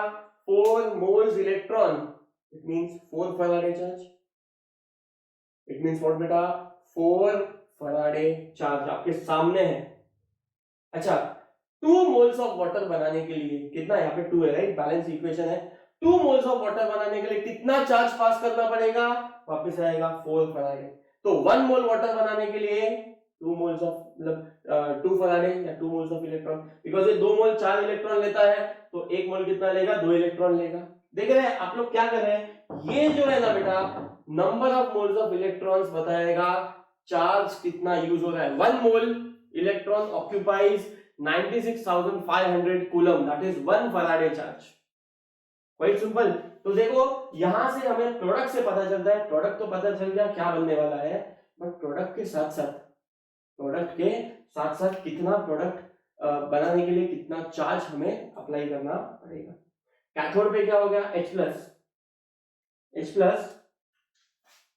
4 moles electron. It means 4 Faraday charge. It means what बेटा? 4 फैराडे चार्ज आपके सामने है। अच्छा, 2 मोल्स ऑफ वाटर बनाने के लिए कितना, यहाँ पे 2 है राइट, बैलेंस इक्वेशन है। 2 मोल्स ऑफ वाटर बनाने के लिए कितना चार्ज पास करना पड़ेगा? वापस आएगा 4 फैराडे। तो 1 मोल वाटर बनाने के लिए 2 मोल्स ऑफ मतलब 2 फैराडे या 2 मोल्स ऑफ इलेक्ट्रॉन, बिकॉज ये 2 मोल 4 इलेक्ट्रॉन लेता है तो 1 मोल कितना लेगा? 2 इलेक्ट्रॉन लेगा। देख रहे हैं आप लोग क्या कर रहे हैं? ये जो है ना बेटा, number of moles of electrons बताएगा चार्ज कितना यूज हो रहा है। 1 मोल electron occupies 96,500 coulomb, that is 1 Faraday charge. Quite simple. तो देखो यहां से हमें प्रोडक्ट से पता चलता है, प्रोडक्ट तो पता चल गया क्या बनने वाला है, बट प्रोडक्ट के साथ साथ कितना प्रोडक्ट बनाने के लिए कितना चार्ज हमें अप्लाई करना पड़ेगा। कैथोड पे क्या हो गया? H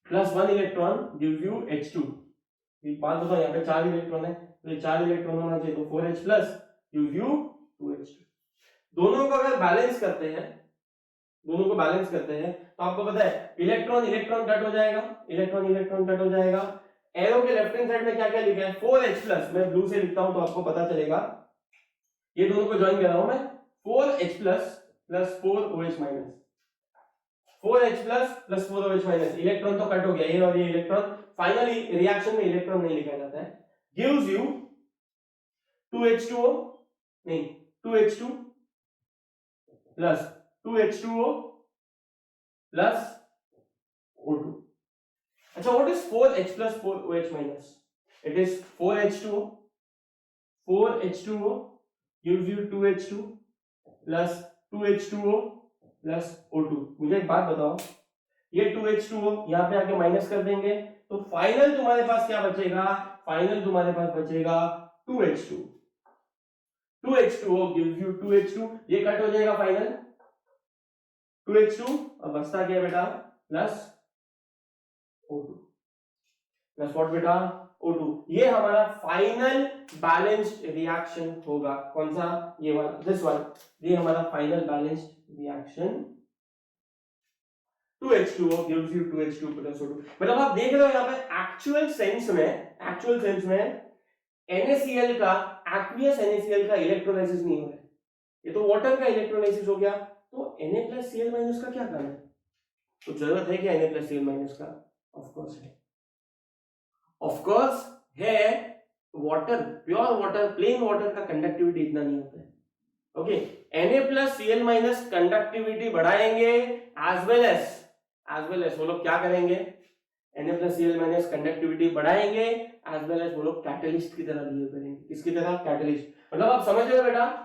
plus 1 electron gives you H2। बात बताओ, यहाँ पे 4 इलेक्ट्रॉन है तो ये 4 इलेक्ट्रॉन होना चाहिए, तो 4H plus gives you 2H2। दोनों को अगर बैलेंस करते हैं, तो आपको पता है इलेक्ट्रॉन कट हो जाएगा, इलेक्ट्रॉन कट हो जाएगा। एरो के लेफ्ट हैंड साइड में क्या क्या लिखा है? 4H प्लस, मैं ब्लू से लिखता हूं तो आपको पता चलेगा। ये दोनों को ज्वाइन कर रहा हूं मैं, 4H plus plus 4OH minus, 4H plus plus 4OH minus. Electron तो कट हो गया, ये और ये इलेक्ट्रॉन, फाइनली रिएक्शन में इलेक्ट्रॉन नहीं लिखा जाता है, गिव्स यू 2H2O, नहीं 2H2 plus 2H2O plus O2। अच्छा, what is 4H plus 4OH minus? It is 4H2O gives you 2H2 plus 2H2O plus O2। मुझे एक बात बताओ, ये 2H2O यहाँ पे आके माइनस कर देंगे तो फाइनल तुम्हारे पास क्या बचेगा? फाइनल तुम्हारे पास बचेगा 2H2। 2H2O gives you 2H2, ये कट हो जाएगा फाइनल 2H2, और बचता क्या बेटा? प्लस O2 प्लस व्हाट बेटा? O2। ये हमारा फाइनल बैलेंस्ड रिएक्शन होगा। कौन सा? ये वाला, दिस वन। ये हमारा final balanced reaction. 2H2O gives you 2H2 plus O2। मतलब आप देख रहे हो यहाँ पे एक्चुअल सेंस में NaCl का, एक्वियस NaCl का इलेक्ट्रोलाइसिस नहीं हो रहा है, ये तो वाटर का इलेक्ट्रोलाइसिस हो गया। तो Na+Cl- का क्या करना है? तो जरूरत है क्या Na+Cl- का? ऑफ कोर्स है। Water, pure water, plain water का कंडक्टिविटी इतना नहीं होता है। ओके, Na+Cl- कंडक्टिविटी बढ़ाएंगे एज वेल एज वो लोग क्या करेंगे? Na+Cl- कंडक्टिविटी बढ़ाएंगे एज वेल एज वो लोग कैटलिस्ट की तरह बिहेव करेंगे। किसकी तरह? कैटलिस्ट। मतलब आप समझ रहे हो बेटा,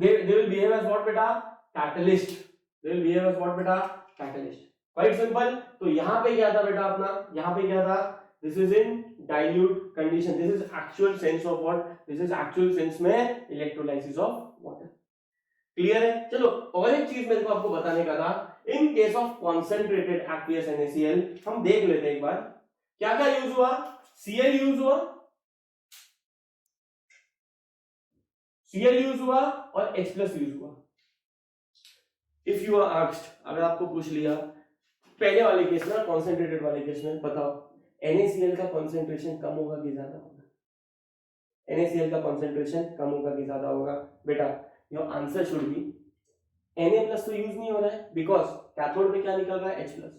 they will behave as what बेटा? Catalyst। they will behave as what बेटा? Catalyst। quite simple। तो यहाँ पे क्या था बेटा अपना? यहाँ पे क्या था? This is in dilute condition। This is actual sense of what? This is actual sense में electrolysis of water। क्लियर है? चलो और एक चीज मेरे को आपको बताने का था। इन case of concentrated aqueous NaCl हम देख लेते हैं एक बार क्या क्या यूज हुआ। Cl यूज हुआ, Cl यूज हुआ और H प्लस यूज हुआ। इफ यू आर आस्क्ड, अगर आपको पूछ लिया पहले वाले केस में, कॉन्सेंट्रेटेड वाले केस में, बताओ NaCl का कॉन्सेंट्रेशन कम होगा कि ज्यादा होगा? NaCl का कॉन्सेंट्रेशन कम होगा कि ज्यादा होगा? बेटा your answer should be Na plus तो यूज नहीं हो रहा है, बिकॉज कैथोड पे क्या निकल रहा है? H plus.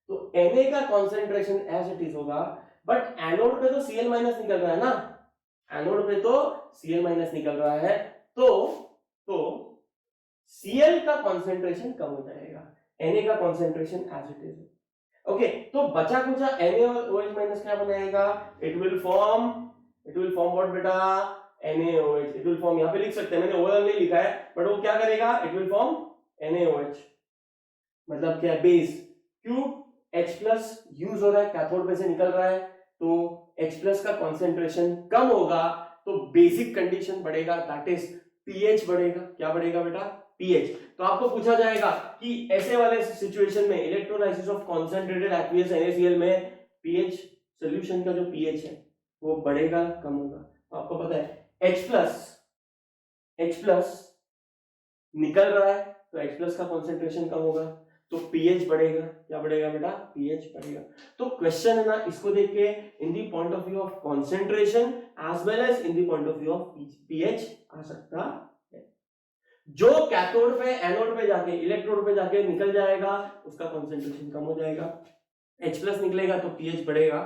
तो Na का कॉन्सेंट्रेशन एज इट इज होगा, बट एनोड पे तो Cl माइनस निकल रहा है ना, एनोड पे तो Cl माइनस निकल रहा है, तो Cl का कॉन्सेंट्रेशन कम हो जाएगा, Na का concentration as it is. Okay, तो बचा कुचा Na और OH माइनस क्या बनाएगा? इट विल फॉर्म व्हाट बेटा? NaOH। इट विल फॉर्म, यहां पे लिख सकते हैं, मैंने ओवरऑल नहीं लिखा है, बट वो क्या करेगा? It will form NaOH। मतलब क्या? बेस। क्यों? H प्लस यूज हो रहा है, कैथोड पे से निकल रहा है, तो H प्लस का कॉन्सेंट्रेशन कम होगा तो बेसिक कंडीशन बढ़ेगा, दैट इज पीएच बढ़ेगा। क्या बढ़ेगा बेटा? पीएच। तो आपको पूछा जाएगा कि ऐसे वाले सिचुएशन में electrolysis of concentrated aqueous NaCl में पीएच, सॉल्यूशन का जो पीएच है वो बढ़ेगा कम होगा? तो आपको पता है H प्लस निकल रहा है तो H प्लस का कॉन्सेंट्रेशन कम होगा तो पीएच बढ़ेगा। क्या बढ़ेगा बेटा? पीएच बढ़ेगा। तो क्वेश्चन है ना, इसको देख के in the point of view of concentration as well as in the point of view of pH आ सकता है। जो कैथोड पे एनोड पे जाके इलेक्ट्रोड पे जाके निकल जाएगा उसका कॉन्सेंट्रेशन कम हो जाएगा। H प्लस निकलेगा तो पीएच बढ़ेगा,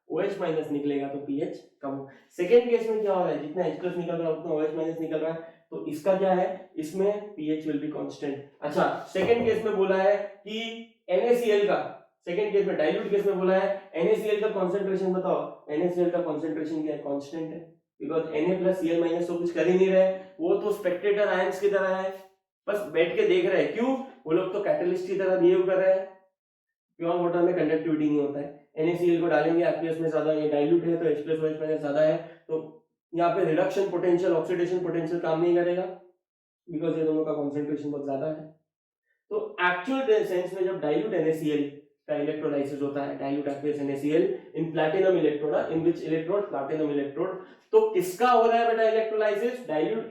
OH माइनस निकलेगा तो पीएच कम हो। सेकेंड केस में क्या हो रहा है? जितना H प्लस निकल रहा है उतना OH माइनस निकल रहा है, तो इसका क्या है? इसमें पीएच विल बी कांस्टेंट। अच्छा, सेकंड केस में बोला है कि NaCl का, सेकंड केस में डाइल्यूट केस में बोला है NaCl का कंसंट्रेशन बताओ। NaCl का कंसंट्रेशन क्या है? कांस्टेंट है, बिकॉज़ Na+Cl- तो कुछ कर ही नहीं रहे, वो तो स्पेक्टेटर आयंस की तरह है, बस बैठ के देख रहे हैं। क्यों? वो लोग तो कैटलिस्ट की तरह बिहेव कर रहे हैं। प्योर वाटर में कंडक्टिविटी नहीं होता है, NaCl को डालेंगे एक्वियस में ज्यादा, ये डाइल्यूट है तो H+ OH माइनस ज्यादा है, तो यहाँ पे रिडक्शन पोटेंशियल, ऑक्सीडेशन पोटेंशियल काम नहीं करेगा बिकॉज ये दोनों का कंसंट्रेशन बहुत ज्यादा है। तो एक्चुअल सेंस में जब डाइल्यूट NaCl का इलेक्ट्रोलाइसिस होता है, dilute aqueous NaCl in platinum electrode, in which electrode? Platinum electrode. तो किसका हो रहा है बेटा इलेक्ट्रोलाइसिस? डाइल्यूट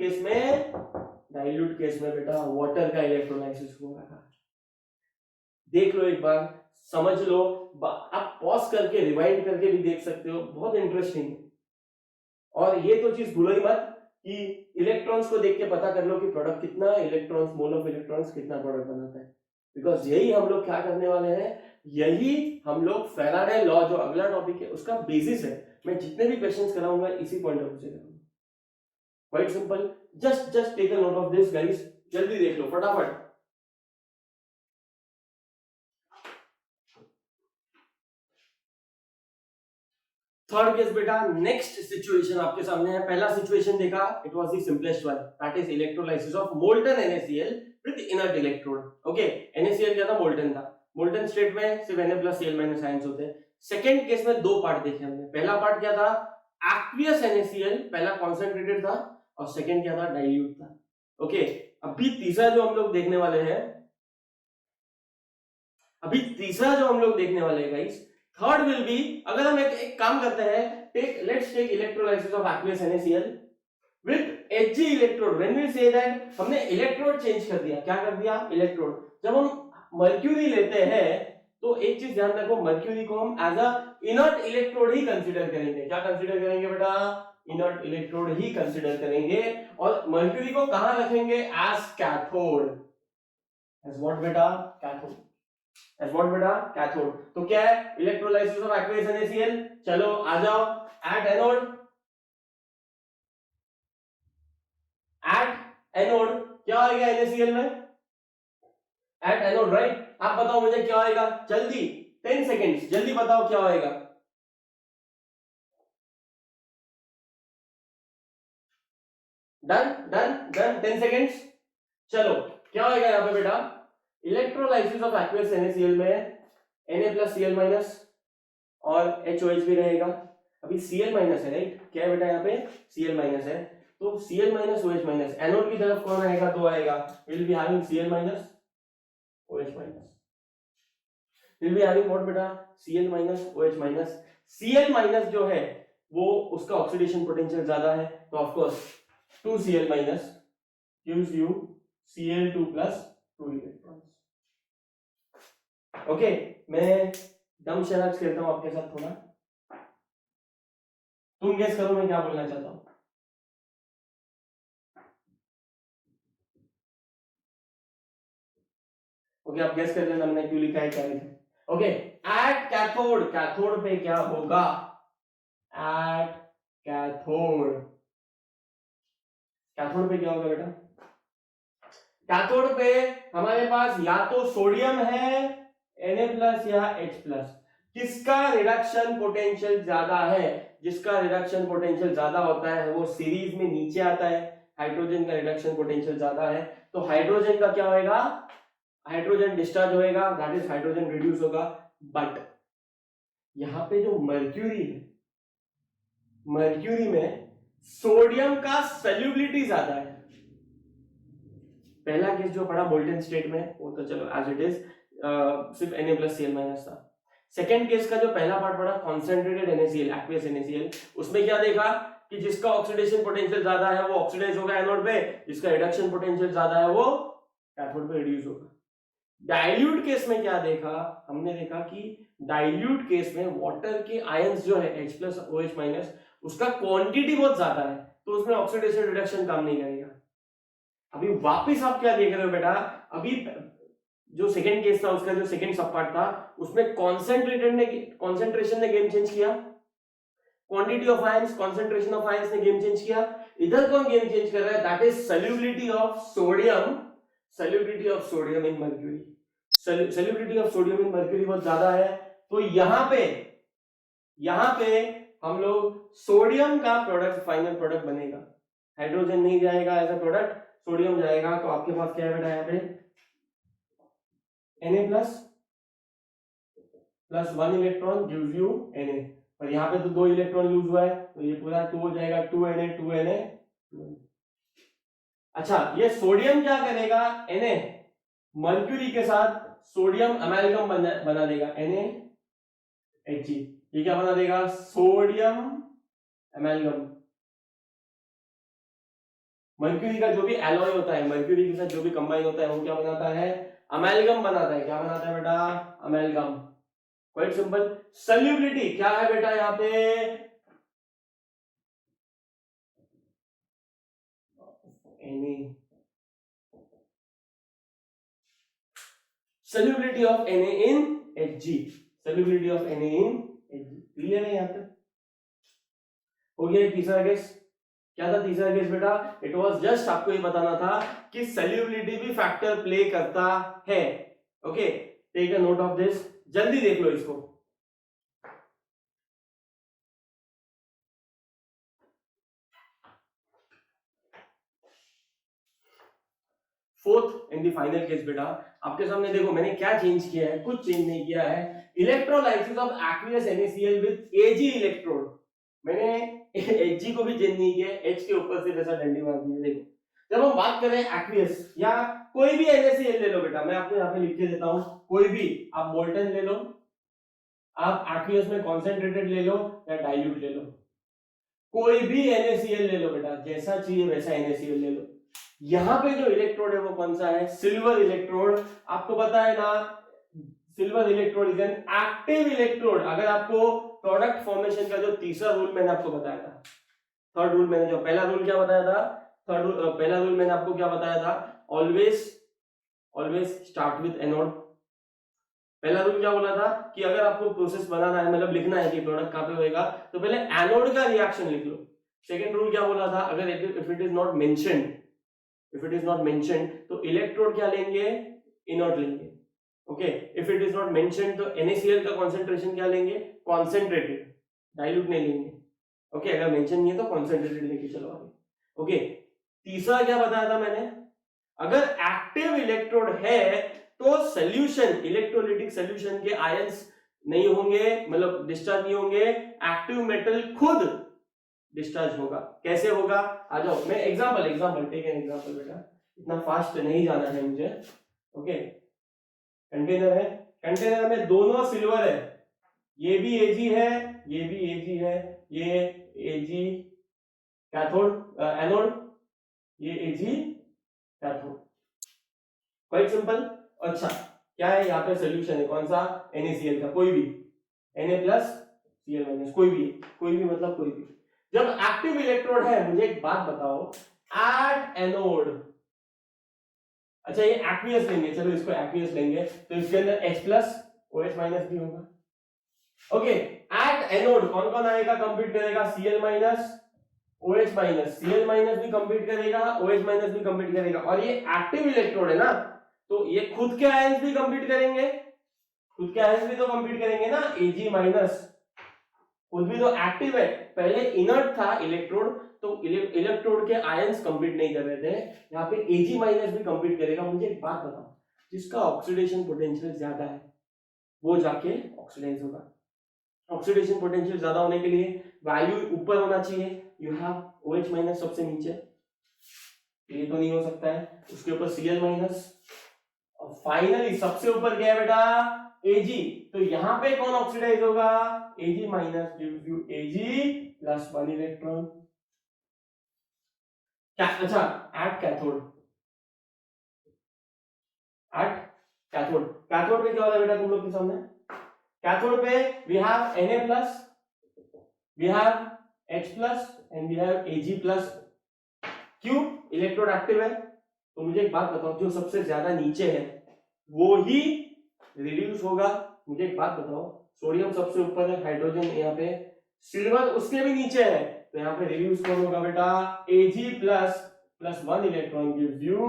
केस में बेटा वाटर का इलेक्ट्रोलाइसिस हो रहा है। देख लो एक बार, समझ लो, आप पॉज करके रिवाइंड करके भी देख सकते हो, बहुत इंटरेस्टिंग है। और ये तो चीज भूलो ही मत कि इलेक्ट्रॉन्स को देख के पता कर लो कि प्रोडक्ट कितना, इलेक्ट्रॉन्स, मोल ऑफ इलेक्ट्रॉन्स कितना प्रोडक्ट बनाता है, बिकॉज यही हम लोग क्या करने वाले हैं, यही हम लोग फैराडे लॉ जो अगला टॉपिक है उसका बेसिस है। मैं जितने भी क्वेश्चंस कराऊंगा इसी पॉइंट ऑफ व्यू से करूंगा। Quite simple, just take a note of this guys, जल्दी देख लो फटाफट। थर्ड केस बेटा, नेक्स्ट सिचुएशन आपके सामने है। पहला सिचुएशन देखा, it was the simplest one, that is electrolysis of molten NaCl with inert electrode. Okay, NaCl क्या था? मोल्टन था। मोल्टन स्टेट में सिर्फ Na+Cl- आयंस होते हैं। सेकंड केस में दो पार्ट देखे हमने। पहला पार्ट क्या था? एक्वियस NaCl, पहला कॉन्सेंट्रेटेड था, और सेकंड क्या था? डाइल्यूट था। ओके, अभी तीसरा जो हम लोग देखने वाले हैं, गाइस, थर्ड विल बी, अगर हम एक काम करते हैं, let's take electrolysis of aqueous NaCl with Hg electrode. When we say that हमने इलेक्ट्रोड चेंज कर दिया, क्या कर दिया? इलेक्ट्रोड। जब हम मर्क्यूरी लेते हैं तो एक चीज ध्यान रखो, मर्क्यूरी को हम एज अ इनर्ट इलेक्ट्रोड ही कंसीडर करेंगे। क्या कंसीडर करेंगे बेटा? इनर्ट इलेक्ट्रोड ही कंसीडर करेंगे, और मर्क्यूरी को कहां रखेंगे? As cathode. एज व्हाट बेटा? कैथोड। एज व्हाट बेटा? कैथोड। तो क्या है? Electrolysis of aqueous NaCl। चलो आ जाओ, एट एनोड, क्या आएगा NaCl में? At anode, right? आप बताओ मुझे क्या आएगा जल्दी, 10 सेकेंड्स, जल्दी बताओ क्या आएगा। Done done done, 10 seconds. चलो क्या आएगा यहाँ पे बेटा? इलेक्ट्रोलाइसिस ऑफ एक्वियस NaCl में Na+Cl- और HOH भी रहेगा। अभी Cl- है, राइट? क्या है बेटा यहाँ पे? Cl- है, तो Cl- OH-, एनोड की तरफ कौन आएगा? दो आएगा, will be having Cl- OH-, will be having what बेटा? Cl- OH-। Cl- जो है वो उसका ऑक्सीडेशन पोटेंशियल ज्यादा है, तो of course 2Cl- gives you Cl2 plus 2 electrons. Okay, मैं दम शराब खेलता हूं आपके साथ थोड़ा, तुम गेस करो मैं क्या बोलना चाहता हूं। ओके, आप गेस कर लेना मैंने क्यों लिखा है, क्या लिखा है। ओके, एट कैथोड, कैथोड पे क्या होगा? एट कैथोड, कैथोड पे क्या होगा बेटा? कैथोड पे हमारे पास या तो सोडियम है Na+ या H+। किसका रिडक्शन पोटेंशियल ज्यादा है? जिसका रिडक्शन पोटेंशियल ज्यादा होता है वो सीरीज में नीचे आता है। हाइड्रोजन का रिडक्शन पोटेंशियल ज्यादा है, तो हाइड्रोजन का क्या होएगा? हाइड्रोजन डिस्चार्ज होएगा, दैट इज हाइड्रोजन रिड्यूस होगा। बट यहां पे जो मर्क्यूरी है मर्क्यूरी में सोडियम का सॉल्युबिलिटी ज्यादा है। पहला केस जो पढ़ा मोल्टन स्टेट में वो तो चलो एज इट इज सिर्फ Na+Cl- था। सेकेंड केस का जो पहला पार्ट पढ़ा कॉन्सेंट्रेटेड NaCl एक्वियस NaCl, उसमें क्या देखा कि जिसका ऑक्सीडेशन पोटेंशियल ज्यादा है वो ऑक्सीडाइज होगा एनोड पे, जिसका रिडक्शन पोटेंशियल ज्यादा है वो कैथोड पे रिड्यूस होगा। डाइल्यूट केस में क्या देखा, हमने देखा कि डाइल्यूट केस में वाटर के आयंस जो है H+OH- उसका क्वांटिटी बहुत ज्यादा है, तो उसमें ऑक्सीडेशन रिडक्शन काम नहीं करेगा। अभी वापस आप क्या देख रहे हो बेटा, अभी जो सेकंड केस था उसका जो सेकंड सब पार्ट था उसमें कॉन्सेंट्रेशन ने गेम चेंज किया, quantity of ions, concentration of ions ने गेम चेंज किया। इधर कौन गेम चेंज कर रहा है, that is solubility of sodium, solubility of sodium in mercury. Solubility of sodium in mercury बहुत ज्यादा है, तो यहां पे हम लोग सोडियम का प्रोडक्ट, फाइनल प्रोडक्ट बनेगा। हाइड्रोजन नहीं जाएगा एज अ प्रोडक्ट, सोडियम जाएगा। तो आपके पास क्या है बेटा, यहाँ पे Na plus 1 electron gives you Na, और यहाँ पे तो 2 इलेक्ट्रॉन यूज हुआ है, तो ये पूरा 2 हो जाएगा, 2Na। अच्छा, ये सोडियम क्या करेगा, Na मर्क्यूरी के साथ सोडियम अमेल्गम बना देगा, NaHg। ये क्या बना देगा, सोडियम अमेल्गम। मर्क्यूरी का जो भी एलॉय होता है, मर्क्यूरी के साथ जो भी कंबाइन होता है वो क्या बनाता है, अमेल्गम बनाता है। क्या बनाता है बेटा, अमेल्गम। Quite simple. सॉल्युबिलिटी क्या है बेटा, यहाँ पे solubility of Na in Hg, solubility of Na in Hg। Clear है यहाँ पे, हो गया तीसरा केस। क्या था तीसरा केस बेटा, इट वाज जस्ट आपको ये बताना था कि सॉल्युबिलिटी भी फैक्टर प्ले करता है। Okay, take a note of this, जल्दी देख लो इसको। Fourth in the final case बेटा, आपके सामने देखो मैंने क्या चेंज किया है, कुछ चेंज नहीं किया है। Electrolysis of aqueous NaCl with Ag electrode, मैंने Hg को भी चेंज नहीं किया, H के ऊपर से जैसा डंडी मार दी है। देखो जब हम बात करें एक्वियस या कोई भी NaCl ले लो बेटा, मैं आपको यहाँ पे लिख के देता हूं, कोई भी आप मोल्टन ले लो, आप एक्वियस में कॉन्सेंट्रेटेड ले लो या डाइल्यूट ले लो, कोई भी NaCl ले लो बेटा, जैसा चाहिए वैसा NaCl ले लो। यहां पे जो इलेक्ट्रोड है वो कौन सा है, सिल्वर इलेक्ट्रोड। आपको पता है ना, silver electrode is an active electrode. अगर आपको प्रोडक्ट फॉर्मेशन का जो तीसरा रूल मैंने आपको बताया था, थर्ड रूल मैंने, जो पहला रूल क्या बताया था, पहला रूल मैंने आपको क्या बताया था, ऑलवेज स्टार्ट विथ एनोड। पहला रूल क्या बोला था कि अगर आपको प्रोसेस बनाना है, मतलब लिखना है कि प्रोडक्ट कहां पे होएगा, तो पहले एनोड का रिएक्शन लिख लो। सेकंड रूल क्या बोला था, अगर if it is not mentioned तो इलेक्ट्रोड क्या लेंगे, इनर्ट लेंगे। Okay, if it is not mentioned तो NaCl का कॉन्सेंट्रेशन क्या लेंगे, कॉन्सेंट्रेटेड, डाइल्यूट नहीं लेंगे। ओके, अगर मेंशन नहीं है तो कॉन्सेंट्रेटेड लेके चलो आगे। ओके, तीसरा क्या बताया था मैंने, अगर एक्टिव इलेक्ट्रोड है तो सॉल्यूशन, इलेक्ट्रोलिटिक सॉल्यूशन के आयंस नहीं होंगे, मतलब डिस्चार्ज नहीं होंगे, एक्टिव मेटल खुद डिस्चार्ज होगा। कैसे होगा, आ जाओ, मैं एग्जांपल टेक एन एग्जांपल बेटा, इतना फास्ट नहीं जाना है मुझे। ओके, कंटेनर है, कंटेनर में दोनों सिल्वर है, ये भी Ag है, ये भी Ag है, ये Ag कैथोड एनोड, ये Ag कैथोड। Quite simple. अच्छा, क्या है यहाँ पे सॉल्यूशन है, कौन सा, NaCl का, कोई भी Na+Cl-, कोई भी मतलब कोई भी। जब एक्टिव इलेक्ट्रोड है, मुझे एक बात बताओ, एट एनोड, अच्छा ये एक्वियस लेंगे, चलो इसको एक्वियस लेंगे, तो इसके अंदर H+OH- भी होगा। ओके, एट एनोड कौन कौन आएगा, कंप्लीट करेगा, Cl-OH-, Cl- भी कंप्लीट करेगा, OH- भी कंप्लीट करेगा, और ये एक्टिव इलेक्ट्रोड है ना, तो ये खुद के आयंस भी कंप्लीट करेंगे, खुद के आयंस भी तो कंप्लीट करेंगे ना, Ag-, खुद भी तो एक्टिव है, पहले इनर्ट था इलेक्ट्रोड, तो इलेक्ट्रोड के आयंस कंप्लीट नहीं कर रहे थे, यहाँ पे Ag- भी कंप्लीट करेगा। मुझे एक बात बताओ, जिसका ऑक्सीडेशन पोटेंशियल ज्यादा है वो जाके ऑक्सीडाइज होगा। ऑक्सीडेशन पोटेंशियल ज्यादा होने के लिए वैल्यू ऊपर होना चाहिए, यू हैव OH माइनस सबसे नीचे, ये तो नहीं हो सकता है, उसके ऊपर Cl माइनस, और फाइनली सबसे ऊपर क्या है बेटा Ag, तो यहाँ पे कौन ऑक्सीडाइज होगा, Ag minus gives you Ag plus 1 electron. क्या अच्छा at cathode, at cathode, cathode पे क्या होता है बेटा तुम लोग के सामने, कैथोड पे we have Na plus, we have H plus and we have Ag plus, क्यों इलेक्ट्रोड एक्टिव है। तो मुझे एक बात बताओ, जो सबसे ज्यादा नीचे है वो ही रिड्यूस होगा। मुझे एक बात बताओ, सोडियम सबसे ऊपर है, हाइड्रोजन यहाँ पे, सिल्वर उसके भी नीचे है, तो यहाँ पे रिड्यूस कौन होगा बेटा, Ag plus 1 electron gives you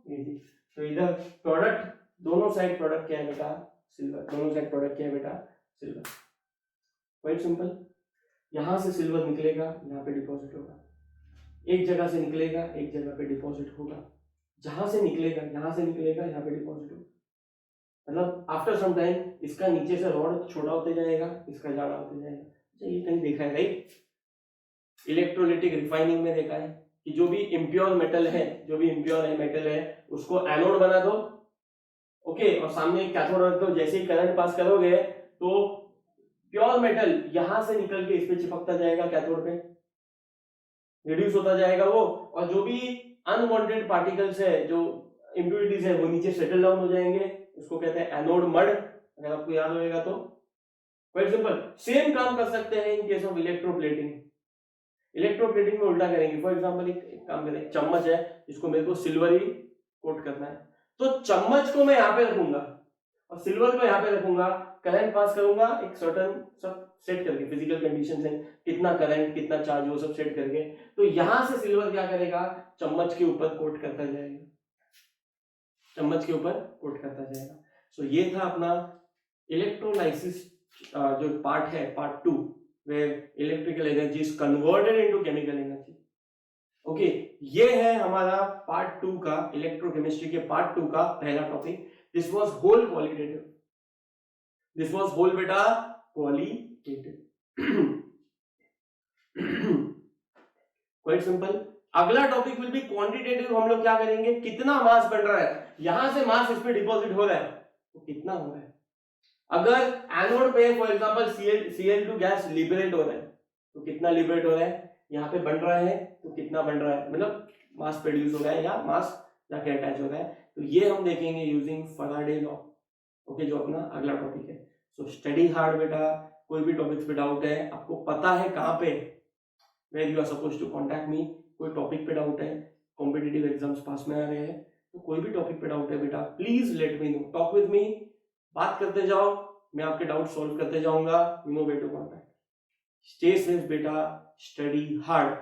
Ag। तो इधर प्रोडक्ट दोनों साइड प्रोडक्ट क्या है बेटा, सिल्वर, दोनों साइड प्रोडक्ट क्या है बेटा, सिल्वर। क्वाइट सिंपल, यहां से सिल्वर निकलेगा, यहाँ पे डिपॉजिट होगा, एक जगह से निकलेगा, एक जगह पे डिपॉजिट होगा, जहां से निकलेगा यहाँ से निकलेगा, यहाँ पे डिपॉजिट होगा, मतलब आफ्टर सम टाइम इसका नीचे से रॉड छोटा होते जाएगा, इसका जाड़ा होते जाएगा। ये कहीं देखा है राइट, इलेक्ट्रोलिटिक रिफाइनिंग में देखा है कि जो भी इम्प्योर मेटल है, जो भी इम्प्योर है मेटल है, उसको एनोड बना दो, ओके, और सामने एक कैथोड रख दो, जैसे ही करंट पास करोगे तो प्योर मेटल यहां से निकल के इस पे चिपकता जाएगा, कैथोड पे रिड्यूस होता जाएगा वो, और जो भी अनवांटेड पार्टिकल्स है, जो इम्प्योरिटीज है, वो नीचे सेटल डाउन हो जाएंगे, उसको कहते हैं एनोड मड, अगर आपको याद होगा तो। क्वाइट सिंपल, सेम काम कर सकते हैं इन केस ऑफ इलेक्ट्रोप्लेटिंग। इलेक्ट्रोप्लेटिंग में उल्टा करेंगे, फॉर एग्जांपल एक काम करें, चम्मच है, इसको मेरे को सिल्वर ही कोट करना है, तो चम्मच को मैं यहाँ पे रखूंगा और सिल्वर को यहाँ पे रखूंगा, करंट पास करूंगा एक सर्टेन सब सेट करके, फिजिकल कंडीशन से कितना करंट कितना चार्ज वो सब सेट करके, तो यहां से सिल्वर क्या करेगा, चम्मच के ऊपर कोट करता जाएगा, चम्मच के ऊपर कोट करता जाएगा। सो ये था अपना इलेक्ट्रोलाइसिस जो पार्ट है, part 2, where electrical energy is converted into chemical energy। Okay, ये है हमारा पार्ट 2 का, इलेक्ट्रोकेमिस्ट्री के पार्ट 2 का पहला टॉपिक। This was whole qualitative, this was whole बेटा क्वालिटेटिव। Quite simple. अगला टॉपिक विल बी क्वांटिटेटिव। हम लोग क्या करेंगे, कितना मास बन रहा है, यहां से मास इस पे डिपॉजिट हो रहा है तो कितना हो रहा है। अगर एनोड पे for example Cl2 gas liberate हो रहा है तो कितना लिबरेट हो रहा है, यहाँ पे बन रहा है तो कितना बन रहा है, मतलब मास प्रोड्यूस हो रहा है या मास जाके अटैच हो रहा है। तो ये हम देखेंगे यूजिंग फैराडे लॉ। ओके, जो अपना अगला टॉपिक है। सो स्टडी हार्ड बेटा, कोई भी टॉपिक्स पे डाउट है, आपको पता है कहाँ पे, where you are supposed to contact me. कोई टॉपिक पे डाउट है, कॉम्पिटिटिव एग्जाम्स पास में आ रहे हैं, तो कोई भी टॉपिक पे डाउट है बेटा, please let me know, talk with me, बात करते जाओ, मैं आपके डाउट सॉल्व करते जाऊंगा। You know where to contact. Stay safe बेटा, स्टडी हार्ड।